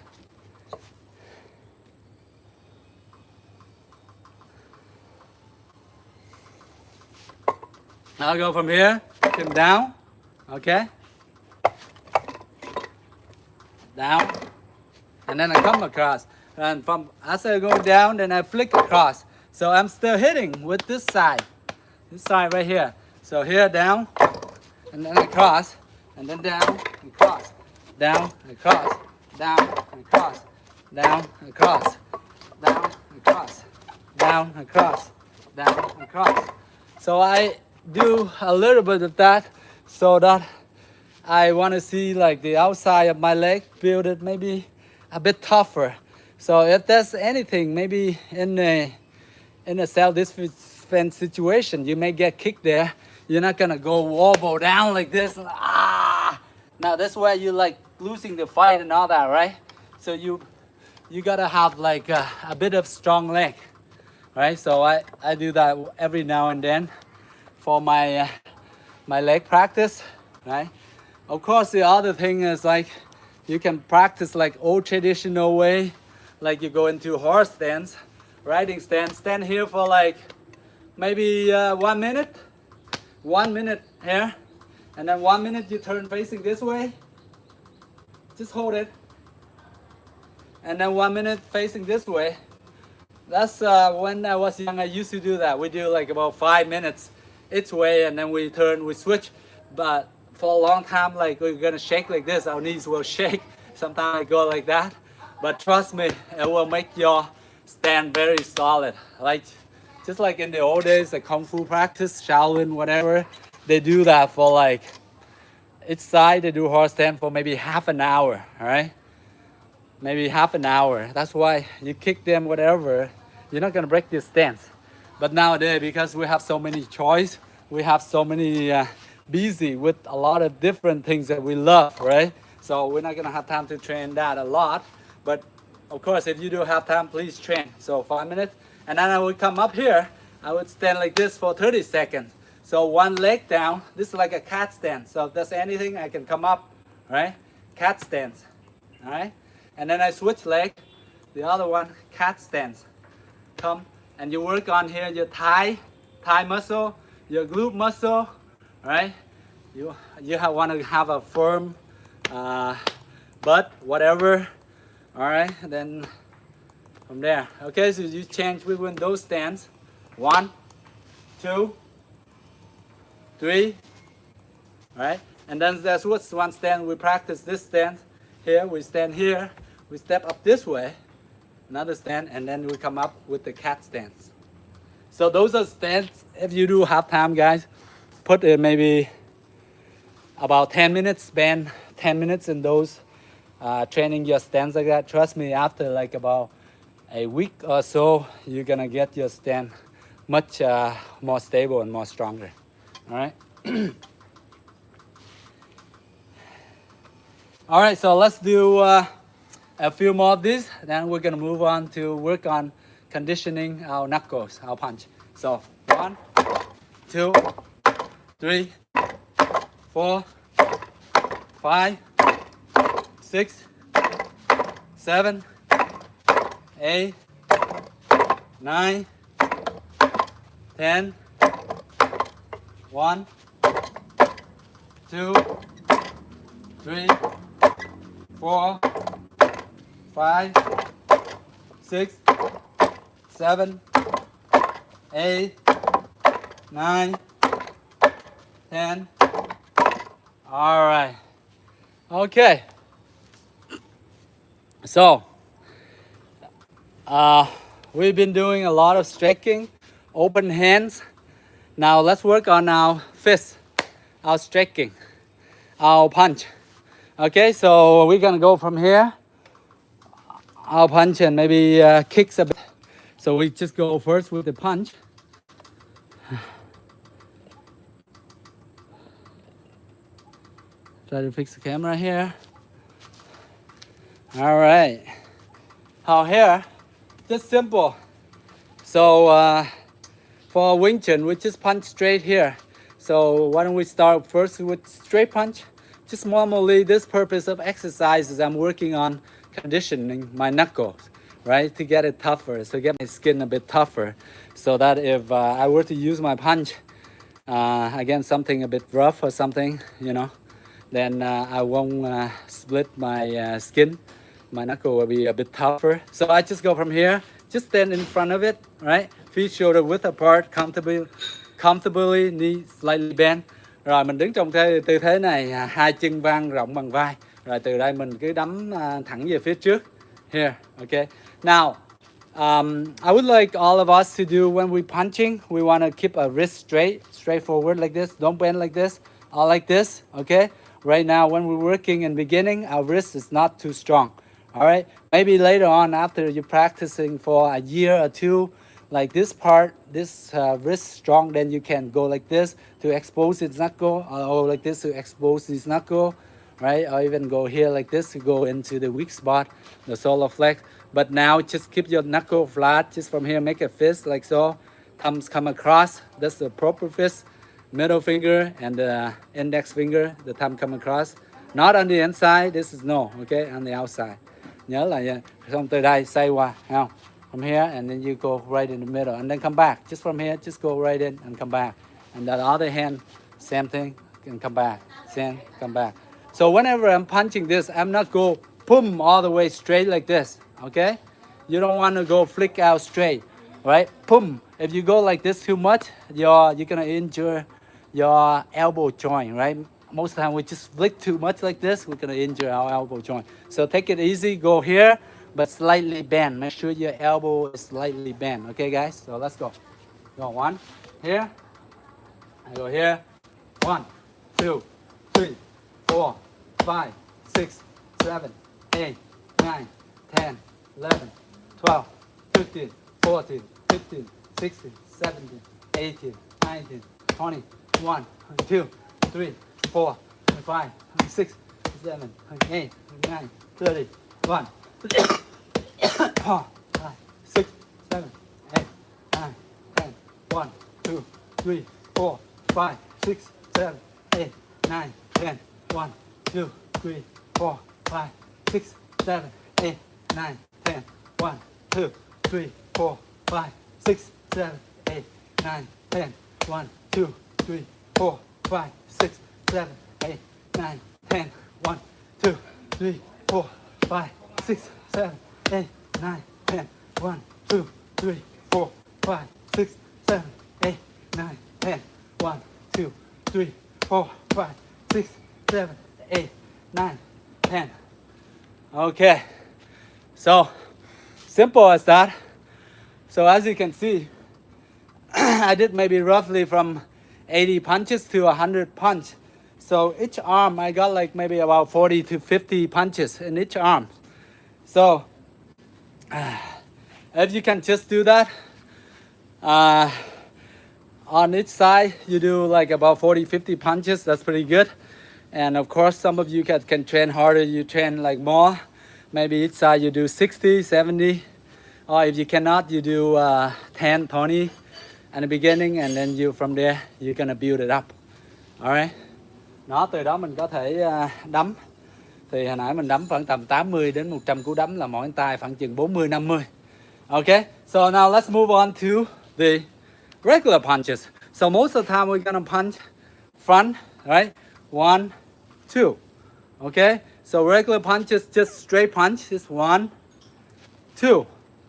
I'll go from here, come down. Okay. Down. And then I come across. And from as I go down, then I flick across. So I'm still hitting with this side right here. So here down, and then across, and then down, and cross, down, and cross, down, and cross, down, and cross, down, and cross, down, and cross, down, and cross. So I do a little bit of that so that I want to see like the outside of my leg, build it maybe a bit tougher. So if there's anything, maybe in a self-defense situation, you may get kicked there. You're not gonna go wobble down like this. Now that's where you like losing the fight and all that, right? So you gotta have like a bit of strong leg, right? So I do that every now and then for my my leg practice, right? Of course, the other thing is like you can practice like old traditional way. Like you go into horse stance, riding stance, stand here for like maybe 1 minute. 1 minute here. And then 1 minute you turn facing this way. Just hold it. And then 1 minute facing this way. That's when I was young, I used to do that. We do like about 5 minutes each way and then we turn, we switch. But for a long time, like we're gonna shake like this, our knees will shake. Sometimes I go like that. But trust me, it will make your stand very solid. Like, just like in the old days, the Kung Fu practice, Shaolin, whatever, they do that for like, each side they do horse stand for maybe half an hour, all right? Maybe half an hour. That's why you kick them, whatever, you're not gonna break this stance. But nowadays, because we have so many choice, we have so many busy with a lot of different things that we love, right? So we're not gonna have time to train that a lot. But of course, if you do have time, please train. So 5 minutes. And then I would come up here. I would stand like this for 30 seconds. So one leg down. This is like a cat stance. So if there's anything, I can come up, right? Cat stance, all right? And then I switch leg. The other one, cat stance. Come. And you work on here your thigh muscle, your glute muscle, right? You want to have a firm butt, whatever. All right, and then from there. Okay, so you change between those stands. 1, 2, 3. All right, and then there's what's one stand. We practice this stand here. We stand here. We step up this way. Another stand, and then we come up with the cat stance. So those are stands. If you do have time, guys, put maybe about 10 minutes. Spend 10 minutes in those. Training your stance like that. Trust me, after like about a week or so, you're gonna get your stand much more stable and more stronger. All right. All right, so let's do a few more of these. Then we're gonna move on to work on conditioning our knuckles, our punch. So 1, 2, 3, 4, 5, 6, 7, 8, 9, 10, 1, 2, 3, 4, 5, 6, 7, 8, 9, 10. All right. Okay. So, we've been doing a lot of stretching, open hands. Now let's work on our fists, our stretching, our punch. Okay, so we're gonna go from here. I'll punch and maybe kicks a bit. So we just go first with the punch. Try to fix the camera here. All right. Now here, just simple. So for Wing Chun, we just punch straight here. So why don't we start first with straight punch? Just normally, this purpose of exercise is I'm working on conditioning my knuckles, right? To get it tougher, so get my skin a bit tougher. So that if I were to use my punch against something a bit rough or something, you know, then I won't split my skin. My knuckle will be a bit tougher. So I just go from here, just stand in front of it, right? Feet shoulder width apart, comfortably, knee slightly bent. Rồi mình đứng trong tư thế này, hai chân vang rộng bằng vai. Rồi từ đây mình cứ đấm thẳng về phía trước. Here, okay. Now, I would like all of us to do when we're punching, we want to keep a wrist straight forward like this. Don't bend like this, all like this, okay? Right now, when we're working in beginning, our wrist is not too strong. All right, maybe later on after you're practicing for a year or two, like this part, this wrist strong, then you can go like this to expose its knuckle, or like this to expose his knuckle, right? Or even go here like this to go into the weak spot, the solar flex. But now just keep your knuckle flat, just from here, make a fist like so. Thumbs come across, that's the proper fist. Middle finger and the index finger, the thumb come across. Not on the inside, this is no, okay, on the outside. Nhớ là xong từ đây xoay qua, không? From here and then you go right in the middle and then come back. Just from here, just go right in and come back. And the other hand, same thing, and come back, same, come back. So whenever I'm punching this, I'm not go boom all the way straight like this, okay? You don't want to go flick out straight, right? Boom. If you go like this too much, you're gonna injure your elbow joint, right? Most of the time we just flick too much like this, we're gonna injure our elbow joint. So take it easy, go here, but slightly bend. Make sure your elbow is slightly bent, okay guys? So let's go. Go one, here, I go here, 1, 2, 3, 4, 5, 6, 7, 8, 9, 10, 11, 12, 15, 14, 15, 16, 17, 18, 19, 20, 1, 2, 3, 4, 5, 6, 7, 8, 9, 30, 1, 4, 5, 6, 7, 8, 9, 10, 1, 2, 3, 4, 5, 6, 7, 8, 9, 10, 1, 2, 3, 4, 5, 6, 7, 8, 9, 10, 1, 2, 3, 4, 5, 6, 7, 8, 9, 10, 1, 2, 3, 4, 5, 6, 7, 8, 9, 10, 1, 2, 3, 4, 5, 6, 7, 8, 9, 10, 1, 2, 3, 4, 5, 6, 7, 8, 9, 10, 1, 2, 3, 4, 5, 6, 7, 8, 9, 10. Okay, so simple as that. So as you can see, I did maybe roughly from 80 punches to 100 punch. So each arm, I got like maybe about 40 to 50 punches in each arm. So if you can just do that, on each side, you do like about 40, 50 punches. That's pretty good. And of course, some of you can train harder. You train like more. Maybe each side you do 60, 70. Or if you cannot, you do 10, 20 at the beginning. And then you from there, you're gonna build it up. Alright. Nó từ đó mình có thể đấm. Thì hồi nãy mình đấm khoảng tầm 80 đến 100 cú đấm là mỗi tay khoảng chừng 40, 50. Okay, so now let's move on to the regular punches. So most of the time we're gonna punch front, right? 1, 2. Okay, so regular punch is just straight punch. Just 1, 2.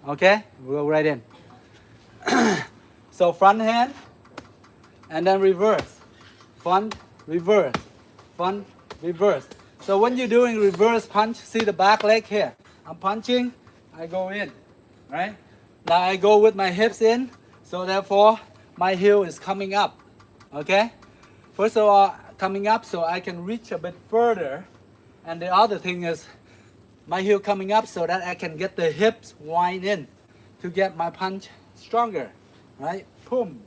Okay, we'll go right in. So front hand and then reverse. Front, reverse. Front, reverse. So when you're doing reverse punch, see the back leg here. I'm punching, I go in, right? Now I go with my hips in, so therefore my heel is coming up, okay? First of all, coming up so I can reach a bit further. And the other thing is my heel coming up so that I can get the hips wind in to get my punch stronger, right? Boom,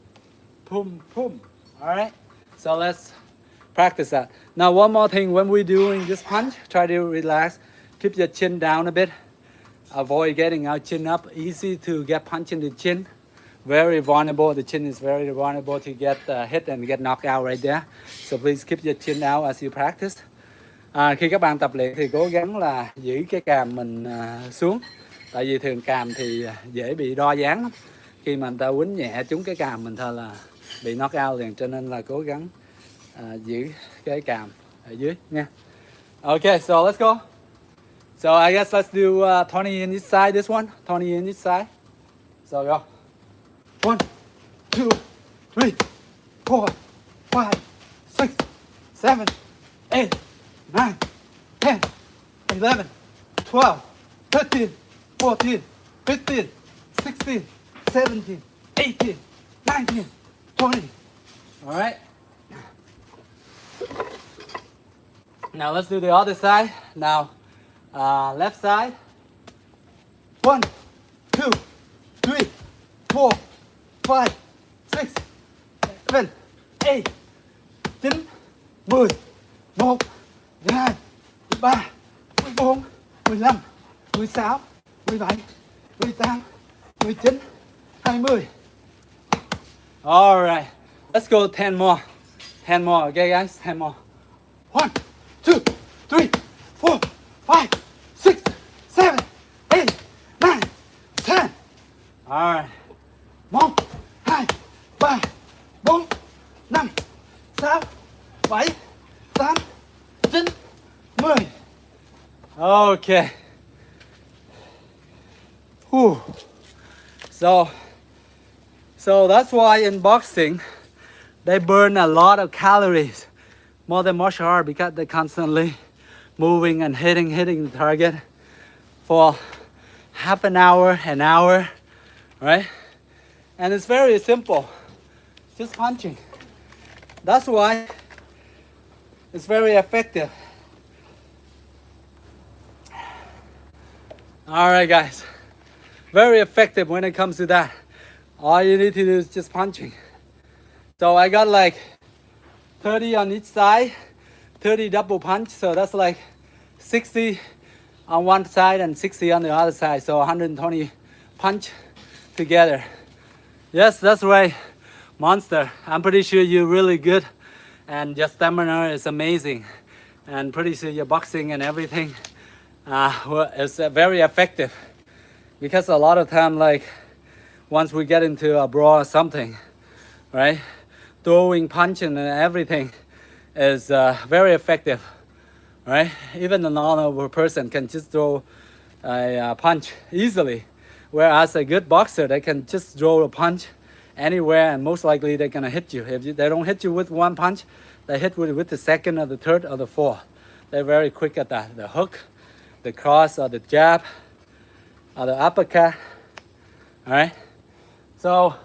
boom, boom, all right? So let's practice that. Now one more thing, when we're doing this punch, try to relax, keep your chin down a bit, avoid getting our chin up, easy to get punch in the chin, very vulnerable, the chin is very vulnerable to get hit and get knocked out right there, so please keep your chin out as you practice. Khi các bạn tập luyện thì cố gắng là giữ cái càm mình xuống, tại vì thường càm thì dễ bị đo dáng lắm. Khi mà người ta quýnh nhẹ trúng cái càm mình thôi là bị knock out liền, cho nên là cố gắng giữ cái càm ở dưới nha. Okay, so let's go. So I guess let's do 20 in each side, this one, 20 in each side. So go. 1, 2, 3, 4, 5, 6, 7, 8, 9, 10, 11, 12, 13, 14, 15, 16, 17, 18, 19, 20. All right. Now let's do the other side. Now, left side. 1, 2, 3, 4, 5, 6, 7, 8, 9, 10, 1, 12, 13, 14, 15, 16, 17, 18, 19, 20. All right, let's go 10 more. 10 more, okay guys, 10 more. 1, 2, 3, 4, 5, 6, 7, 8, 9, 10. All right. 1, 2, 3, 4, 5, 6, 7, 8, 9, 10. Okay. Whew. So that's why in boxing they burn a lot of calories more than martial art, because they're constantly moving and hitting the target for half an hour, right? And it's very simple, just punching. That's why it's very effective. All right, guys, very effective when it comes to that. All you need to do is just punching. So I got like 30 on each side, 30 double punch, so that's like 60 on one side and 60 on the other side, so 120 punch together. Yes, that's right, monster. I'm pretty sure you're really good and your stamina is amazing, and pretty sure your boxing and everything is very effective, because a lot of time, like once we get into a brawl or something, right, throwing, punching and everything is very effective, right? Even a normal person can just throw a punch easily, whereas a good boxer, they can just throw a punch anywhere and most likely they're gonna hit you. If they don't hit you with one punch, they hit with the second or the third or the fourth. They're very quick at that. The hook, the cross or the jab or the uppercut, all right? So,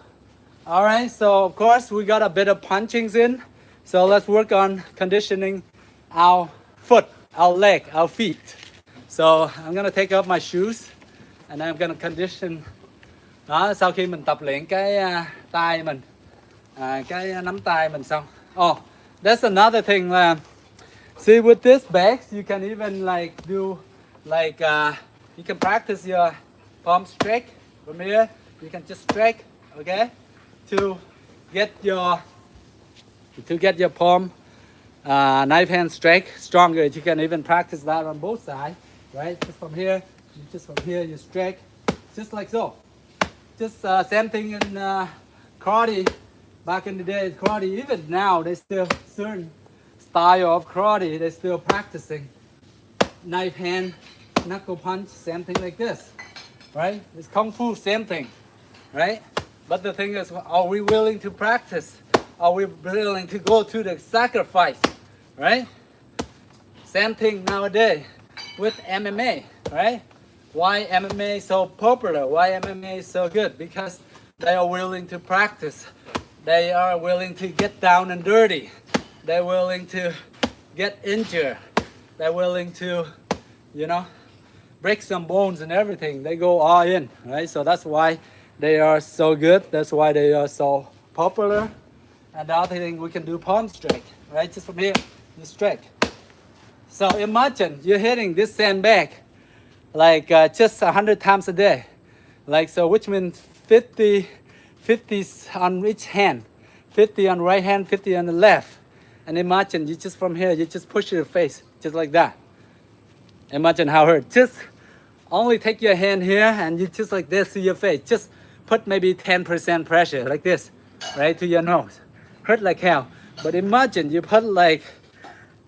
all right, so of course we got a bit of punchings in. So let's work on conditioning our foot, our leg, our feet. So I'm gonna take off my shoes and I'm gonna condition. Đó, sau khi mình tập luyện cái tay mình, cái nắm tay mình xong. Oh, that's another thing. See, with this bags, you can even like do like you can practice your palm strike from here. You can just strike, okay, to get your palm knife hand strike stronger. You can even practice that on both sides, right? Just from here you strike, just like so. just same thing in karate. Back in the day, karate, even now, they still certain style of karate, they still practicing. Knife hand, knuckle punch, same thing like this, right? It's kung fu, same thing, right? But the thing is, are we willing to practice? Are we willing to go to the sacrifice, right? Same thing nowadays with MMA, right? Why MMA is so popular? Why MMA is so good? Because they are willing to practice. They are willing to get down and dirty. They're willing to get injured. They're willing to, you know, break some bones and everything. They go all in, right? So that's why they are so good. That's why they are so popular. And the other thing, we can do palm strike, right? Just from here, you strike. So imagine you're hitting this sandbag like just 100 times a day. Like, so which means 50 on each hand. 50 on right hand, 50 on the left. And imagine you just from here, you just push your face, just like that. Imagine how it hurt. Just only take your hand here and you just like this to your face. Just put maybe 10% pressure like this, right, to your nose. Hurt like hell. But imagine you put like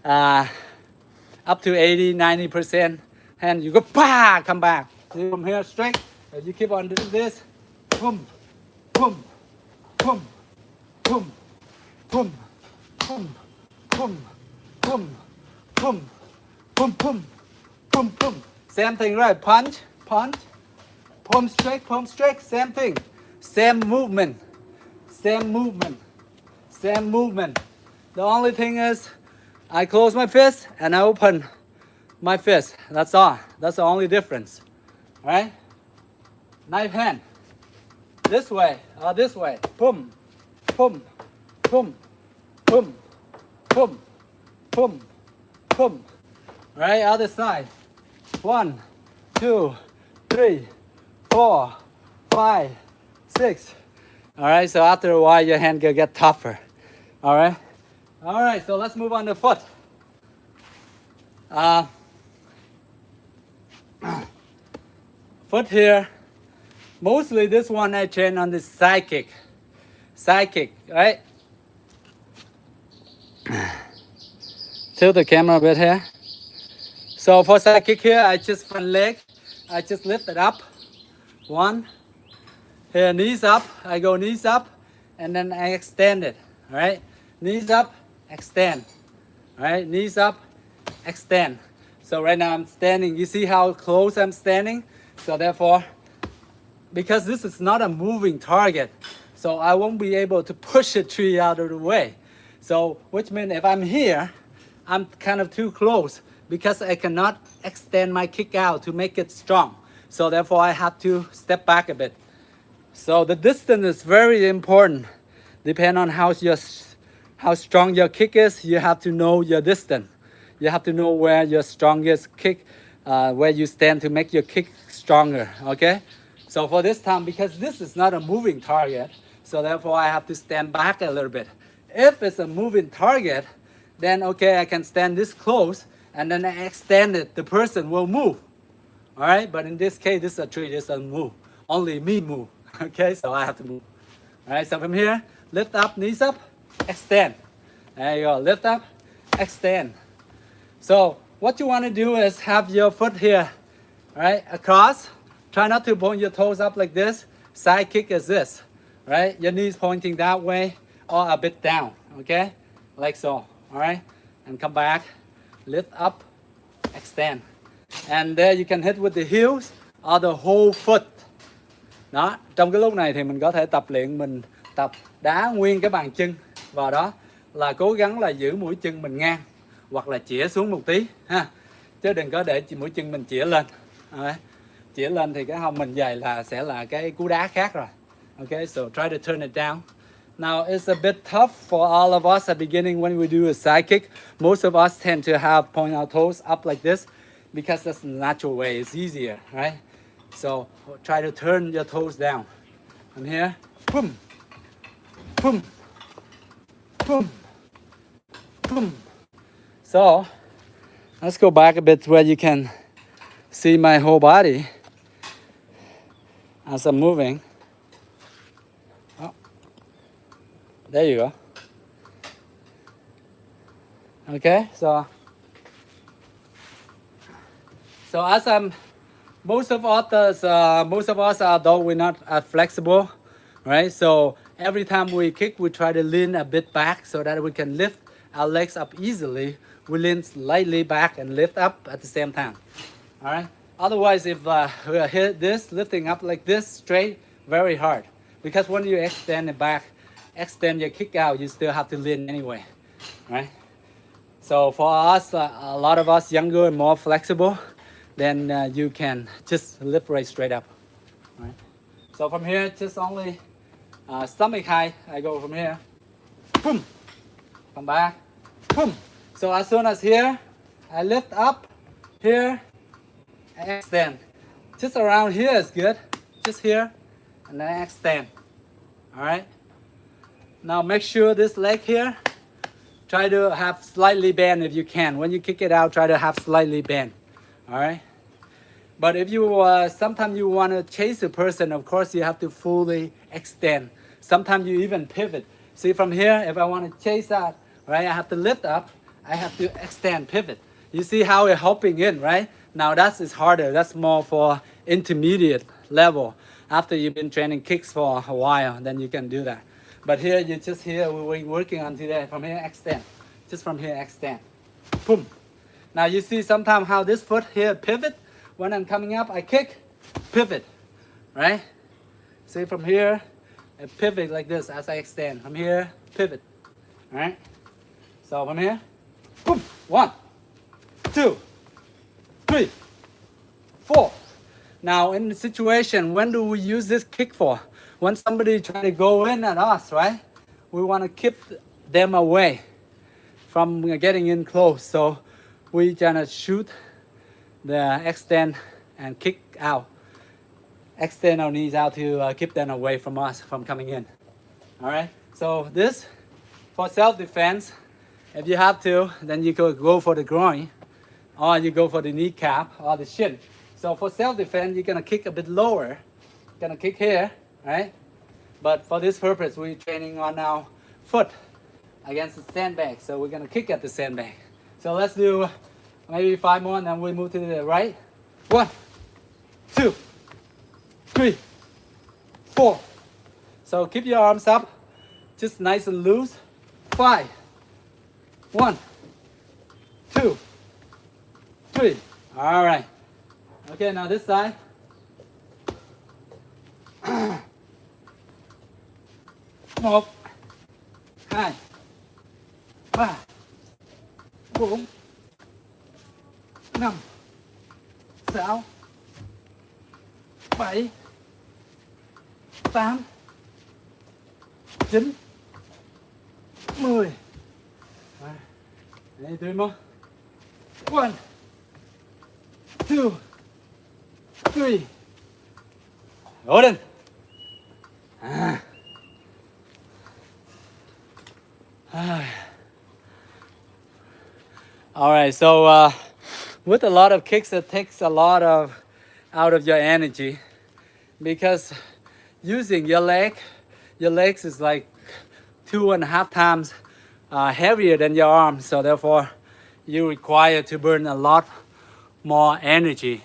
up to 80, 90%, and you go, bah, come back. You from here straight, and you keep on doing this, boom, boom, boom, boom, boom, boom, boom, boom, boom, boom, boom, boom, boom. Same thing, right? Punch, punch, palm strike, same thing. Same movement, same movement, same movement. The only thing is, I close my fist and I open my fist. That's all. That's the only difference. Right? Knife hand. This way or this way. Boom, boom, boom, boom, boom, boom, boom. Right? Other side. 1, 2, 3, 4, 5, 6. All right. So after a while, your hand will get tougher. All right. All right, so let's move on to foot. Foot here. Mostly this one I train on the side kick. Side kick, right? Tilt the camera a bit here. So for side kick here, I just front leg. I just lift it up. 1. Here, knees up. I go knees up, and then I extend it, all right? Knees up. Extend, right? Knees up, extend. So right now I'm standing. You see how close I'm standing? So therefore, because this is not a moving target, so I won't be able to push the tree out of the way. So which means if I'm here, I'm kind of too close because I cannot extend my kick out to make it strong. So therefore I have to step back a bit. So the distance is very important. Depending on how strong your kick is, you have to know your distance. You have to know where your strongest kick, where you stand to make your kick stronger, okay? So for this time, because this is not a moving target, so therefore I have to stand back a little bit. If it's a moving target, then okay, I can stand this close and then I extend it, the person will move, all right? But in this case, this is a tree, this doesn't move. Only me move, okay? So I have to move, all right? So from here, lift up, knees up, extend. There you go. Lift up, extend. So what you want to do is have your foot here, right, across. Try not to point your toes up like this. Side kick is this, right? Your knees pointing that way or a bit down, okay? Like so, all right? And come back, lift up, extend. And there you can hit with the heels or the whole foot. Đó, trong cái lúc này thì mình có thể tập luyện, mình tập đá nguyên cái bàn chân vào đó, là cố gắng là giữ mũi chân mình ngang hoặc là chĩa xuống một tí ha, chứ đừng có để mũi chân mình chĩa lên. Chĩa lên thì cái hông mình dày là sẽ là cái cú đá khác rồi. Okay, so try to turn it down. Now it's a bit tough for all of us at the beginning when we do a side kick. Most of us tend to have point our toes up like this because that's the natural way. It's easier, right? So try to turn your toes down. And here, boom, boom, boom, boom. So let's go back a bit where you can see my whole body as I'm moving. There you go. Okay, so as most of us are, though we're not flexible, right? So every time we kick, we try to lean a bit back so that we can lift our legs up easily. We lean slightly back and lift up at the same time. All right. Otherwise, if we hit this, lifting up like this straight, very hard. Because when you extend it back, extend your kick out, you still have to lean anyway, right? So for us, a lot of us younger and more flexible, then you can just lift right straight up, right? So from here, just only stomach high, I go from here, boom, come back, boom. So as soon as here, I lift up, here, and extend. Just around here is good, just here, and then extend, all right? Now make sure this leg here, try to have slightly bend if you can. When you kick it out, try to have slightly bend, all right? But if you, sometimes you want to chase a person, of course you have to fully extend. Sometimes you even pivot. See from here, if I want to chase that, right, I have to lift up, I have to extend, pivot. You see how we're hopping in, right? Now that is harder, that's more for intermediate level. After you've been training kicks for a while, then you can do that. But here, you just here, we're working on today. From here, extend. Just from here, extend. Boom. Now you see sometimes how this foot here pivot. When I'm coming up, I kick, pivot, right? See from here, I pivot like this as I extend. From here, pivot, all right? So from here, boom, 1, 2, 3, 4. Now in the situation, when do we use this kick for? When somebody try to go in at us, right? We want to keep them away from getting in close. So we gonna shoot the extend and kick out. Extend our knees out to keep them away from us from coming in. All right. So this for self-defense. If you have to, then you could go for the groin, or you go for the kneecap or the shin. So for self-defense, you're gonna kick a bit lower. You're gonna kick here, right? But for this purpose, we're training on our foot against the sandbag. So we're gonna kick at the sandbag. So let's do maybe 5 more, and then we move to the right. 1, 2, 3, 4. So keep your arms up, just nice and loose. 5, 1, 2, 3. All right. Okay, now this side. 1, 2, 3, 4, 5, 6, 7, 8, 9, 10. Any 3 more? 1, 2, 3. Hold in. All right, so with a lot of kicks, it takes a lot of out of your energy, because using your legs is like 2.5 times heavier than your arms. So therefore, you require to burn a lot more energy.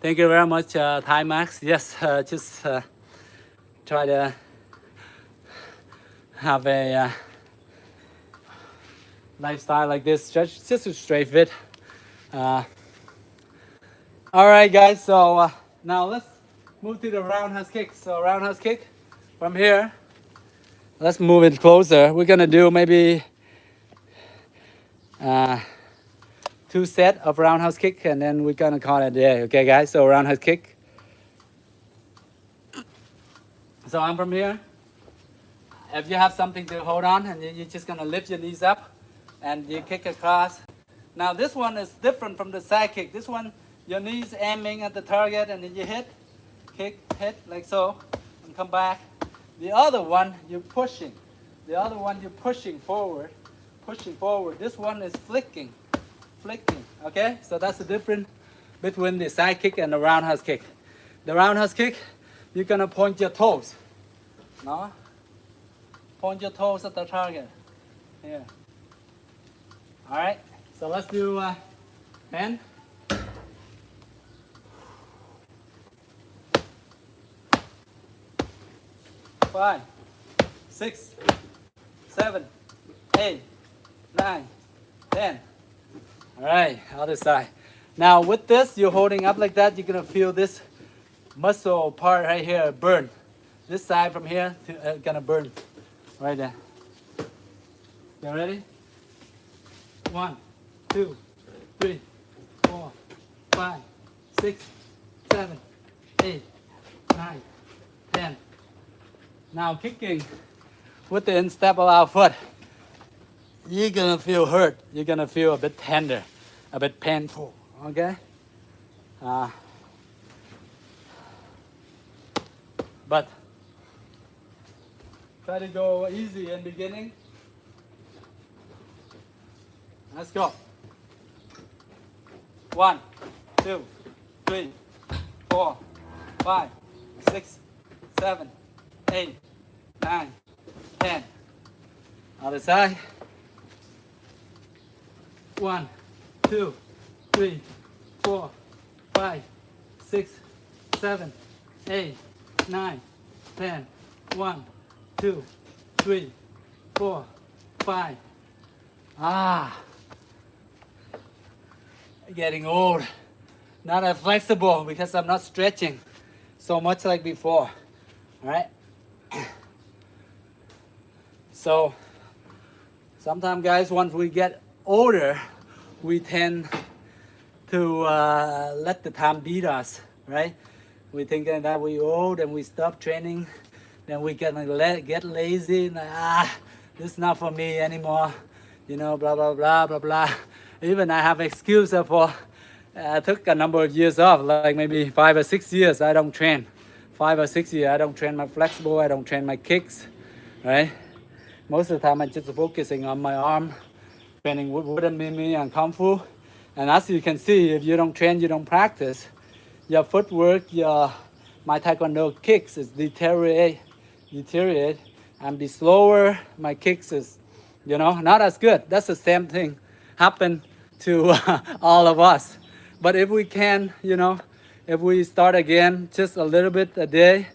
Thank you very much, Thai Max. Yes, just try to have a lifestyle like this, just a straight fit. All right, guys. So now let's move to the roundhouse kick. So roundhouse kick from here. Let's move it closer. We're gonna do maybe 2 sets of roundhouse kick, and then we're gonna call it a day. Okay, guys. So roundhouse kick. So I'm from here. If you have something to hold on, and you're just gonna lift your knees up, and you kick across. Now this one is different from the side kick. This one, your knees aiming at the target, and then you hit, kick, hit like so, and come back. The other one, you're pushing. The other one, you're pushing forward, pushing forward. This one is flicking, okay? So that's the difference between the side kick and the roundhouse kick. The roundhouse kick, you're gonna point your toes. No? Point your toes at the target. Here. All right. So let's do Phan. 5, 6, 7, 8, 9, 10. All right, other side. Now with this, you're holding up like that, you're gonna feel this muscle part right here burn. This side from here to, gonna burn right there. You ready? 1, 2, 3, 4, 5, 6, 7, 8, 9, 10. Now kicking with the instep of our foot, you're gonna feel hurt. You're gonna feel a bit tender, a bit painful, okay? But try to go easy in beginning. Let's go. 1, 2, 3, 4, 5, 6, 7, 8, 9, 10. Other side. 1, 2, 3, 4, 5, 6, 7, 8, 9, 10. 1, 2, 3, 4, 5. Getting old. Not as flexible because I'm not stretching so much like before. All right. So sometimes, guys, once we get older, we tend to let the time beat us, right? We think that we old and we stop training, then we get lazy, like, this is not for me anymore, you know, blah blah blah blah blah. Even I have excuse for I took a number of years off, like maybe 5 or 6 years I don't train. 5 or 6 years I don't train my flexible, I don't train my kicks, right? Most of the time I'm just focusing on my arm, training wooden mimi and kung fu. And as you can see, if you don't train, you don't practice, your footwork, my taekwondo kicks is deteriorate and be slower. My kicks is, you know, not as good. That's the same thing happen to all of us. But if we can, you know, if we start again just a little bit a day,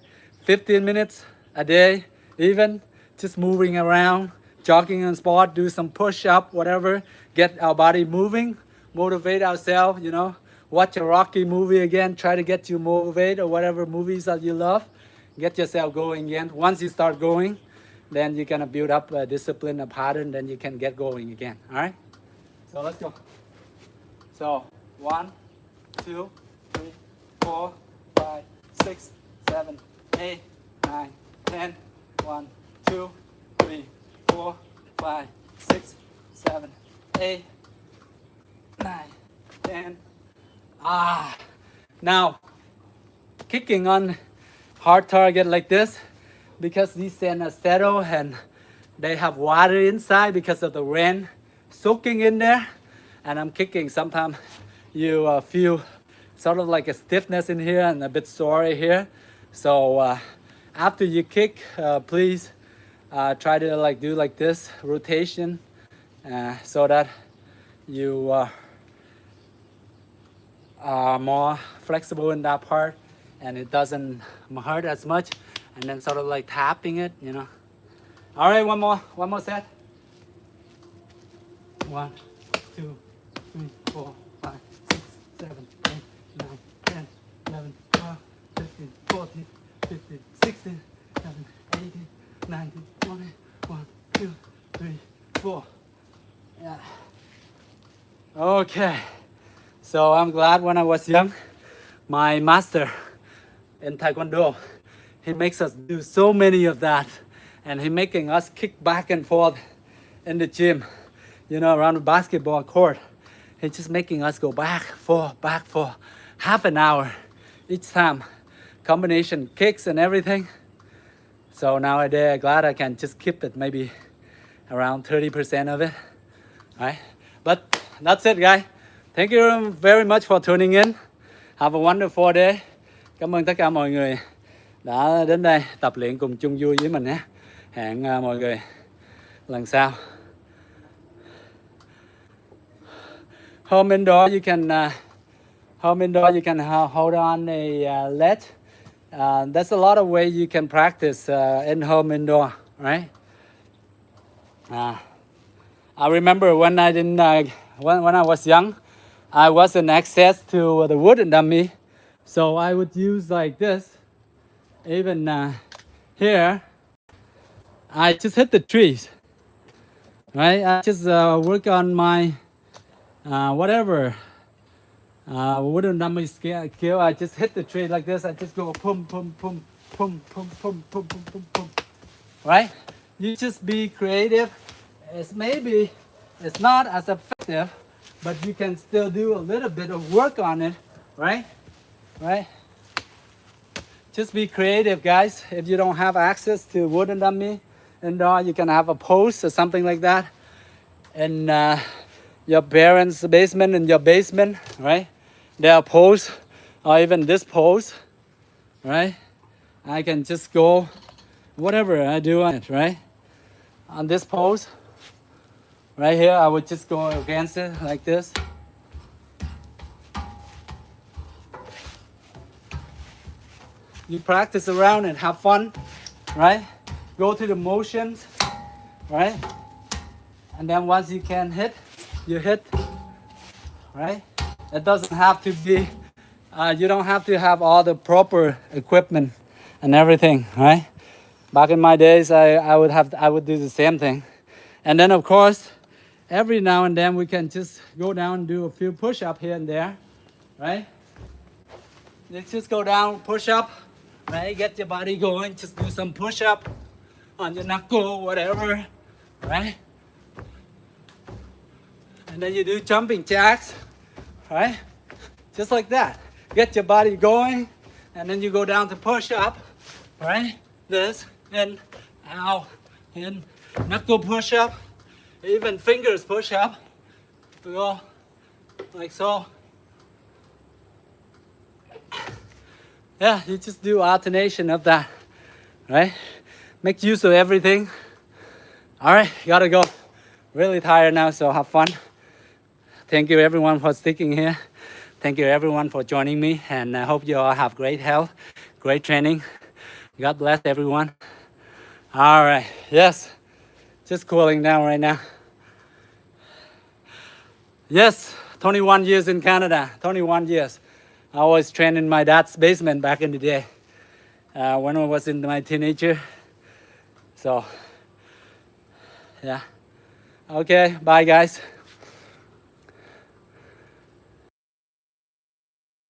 15 minutes a day, even just moving around, jogging on spot, do some push-up, whatever, get our body moving, motivate ourselves, you know, watch a Rocky movie again, try to get you motivated, or whatever movies that you love, get yourself going again. Once you start going, then you're gonna build up a discipline, a pattern, then you can get going again, all right? So let's go. So 1, 2, 3, 4, 5, 6, 7, 8, 9, 10. 1, 2, 3, 4, 5, 6, 7, 8, 9, 10. Now kicking on hard target like this, because these sand are settle and they have water inside because of the rain soaking in there, and I'm kicking, sometimes you feel sort of like a stiffness in here and a bit sore here. So after you kick, please try to like do like this rotation so that you are more flexible in that part and it doesn't hurt as much, and then sort of like tapping it, you know. All right, one more set. 1, 2, 3, 4, 5, 6, 7, 8, 9, 10, 11, 12, 13, 14, 15, 16, 17, 18, 19, 20, 1, 2, 3, 4. Yeah. Okay. So I'm glad when I was young, my master in Taekwondo, he makes us do so many of that, and he making us kick back and forth in the gym, you know, around the basketball court. He's just making us go back for half an hour each time, combination kicks and everything. So nowadays I'm glad I can just keep it maybe around 30% of it, right? But that's it, guys. Thank you very much for tuning in. Have a wonderful day. Cảm ơn tất cả mọi người đã đến đây tập luyện cùng chung vui với mình nhé. Hẹn mọi người lần sau. Home indoor, you can hold on a ledge. There's a lot of ways you can practice in home indoor, right? I remember when I didn't when I was young, I wasn't access to the wooden dummy, so I would use like this. Even here, I just hit the trees, right? I just work on my whatever wooden dummy skill. I just hit the tree like this. I just go pum pum pum pum pum pum pum pum pum pum. Right? You just be creative. It's not as effective, but you can still do a little bit of work on it, right? Right? Just be creative, guys. If you don't have access to wooden dummy indoor, you can have a post or something like that in your parents' basement, in your basement, right? There are posts, or even this post, right? I can just go whatever I do on it, right? On this pose, right here, I would just go against it like this. You practice around and have fun, right? Go to the motions, right? And then once you can hit, you hit, right? It doesn't have to be, you don't have to have all the proper equipment and everything, right? Back in my days, I would do the same thing. And then of course, every now and then we can just go down and do a few push-up here and there, right? Let's just go down, push up, right? Get your body going, just do some push-up on your knuckle, whatever, right? And then you do jumping jacks, right? Just like that. Get your body going, and then you go down to push-up, right? This. In, out, in, knuckle push up, even fingers push up. We go like so. Yeah, you just do alternation of that, right? Make use of everything. All right, gotta go. Really tired now, so have fun. Thank you everyone for sticking here. Thank you everyone for joining me, and I hope you all have great health, great training. God bless everyone. All right, yes, just cooling down right now. Yes, 21 years in Canada, 21 years. I was trained in my dad's basement back in the day when I was in my teenager. So, yeah. Okay, bye guys.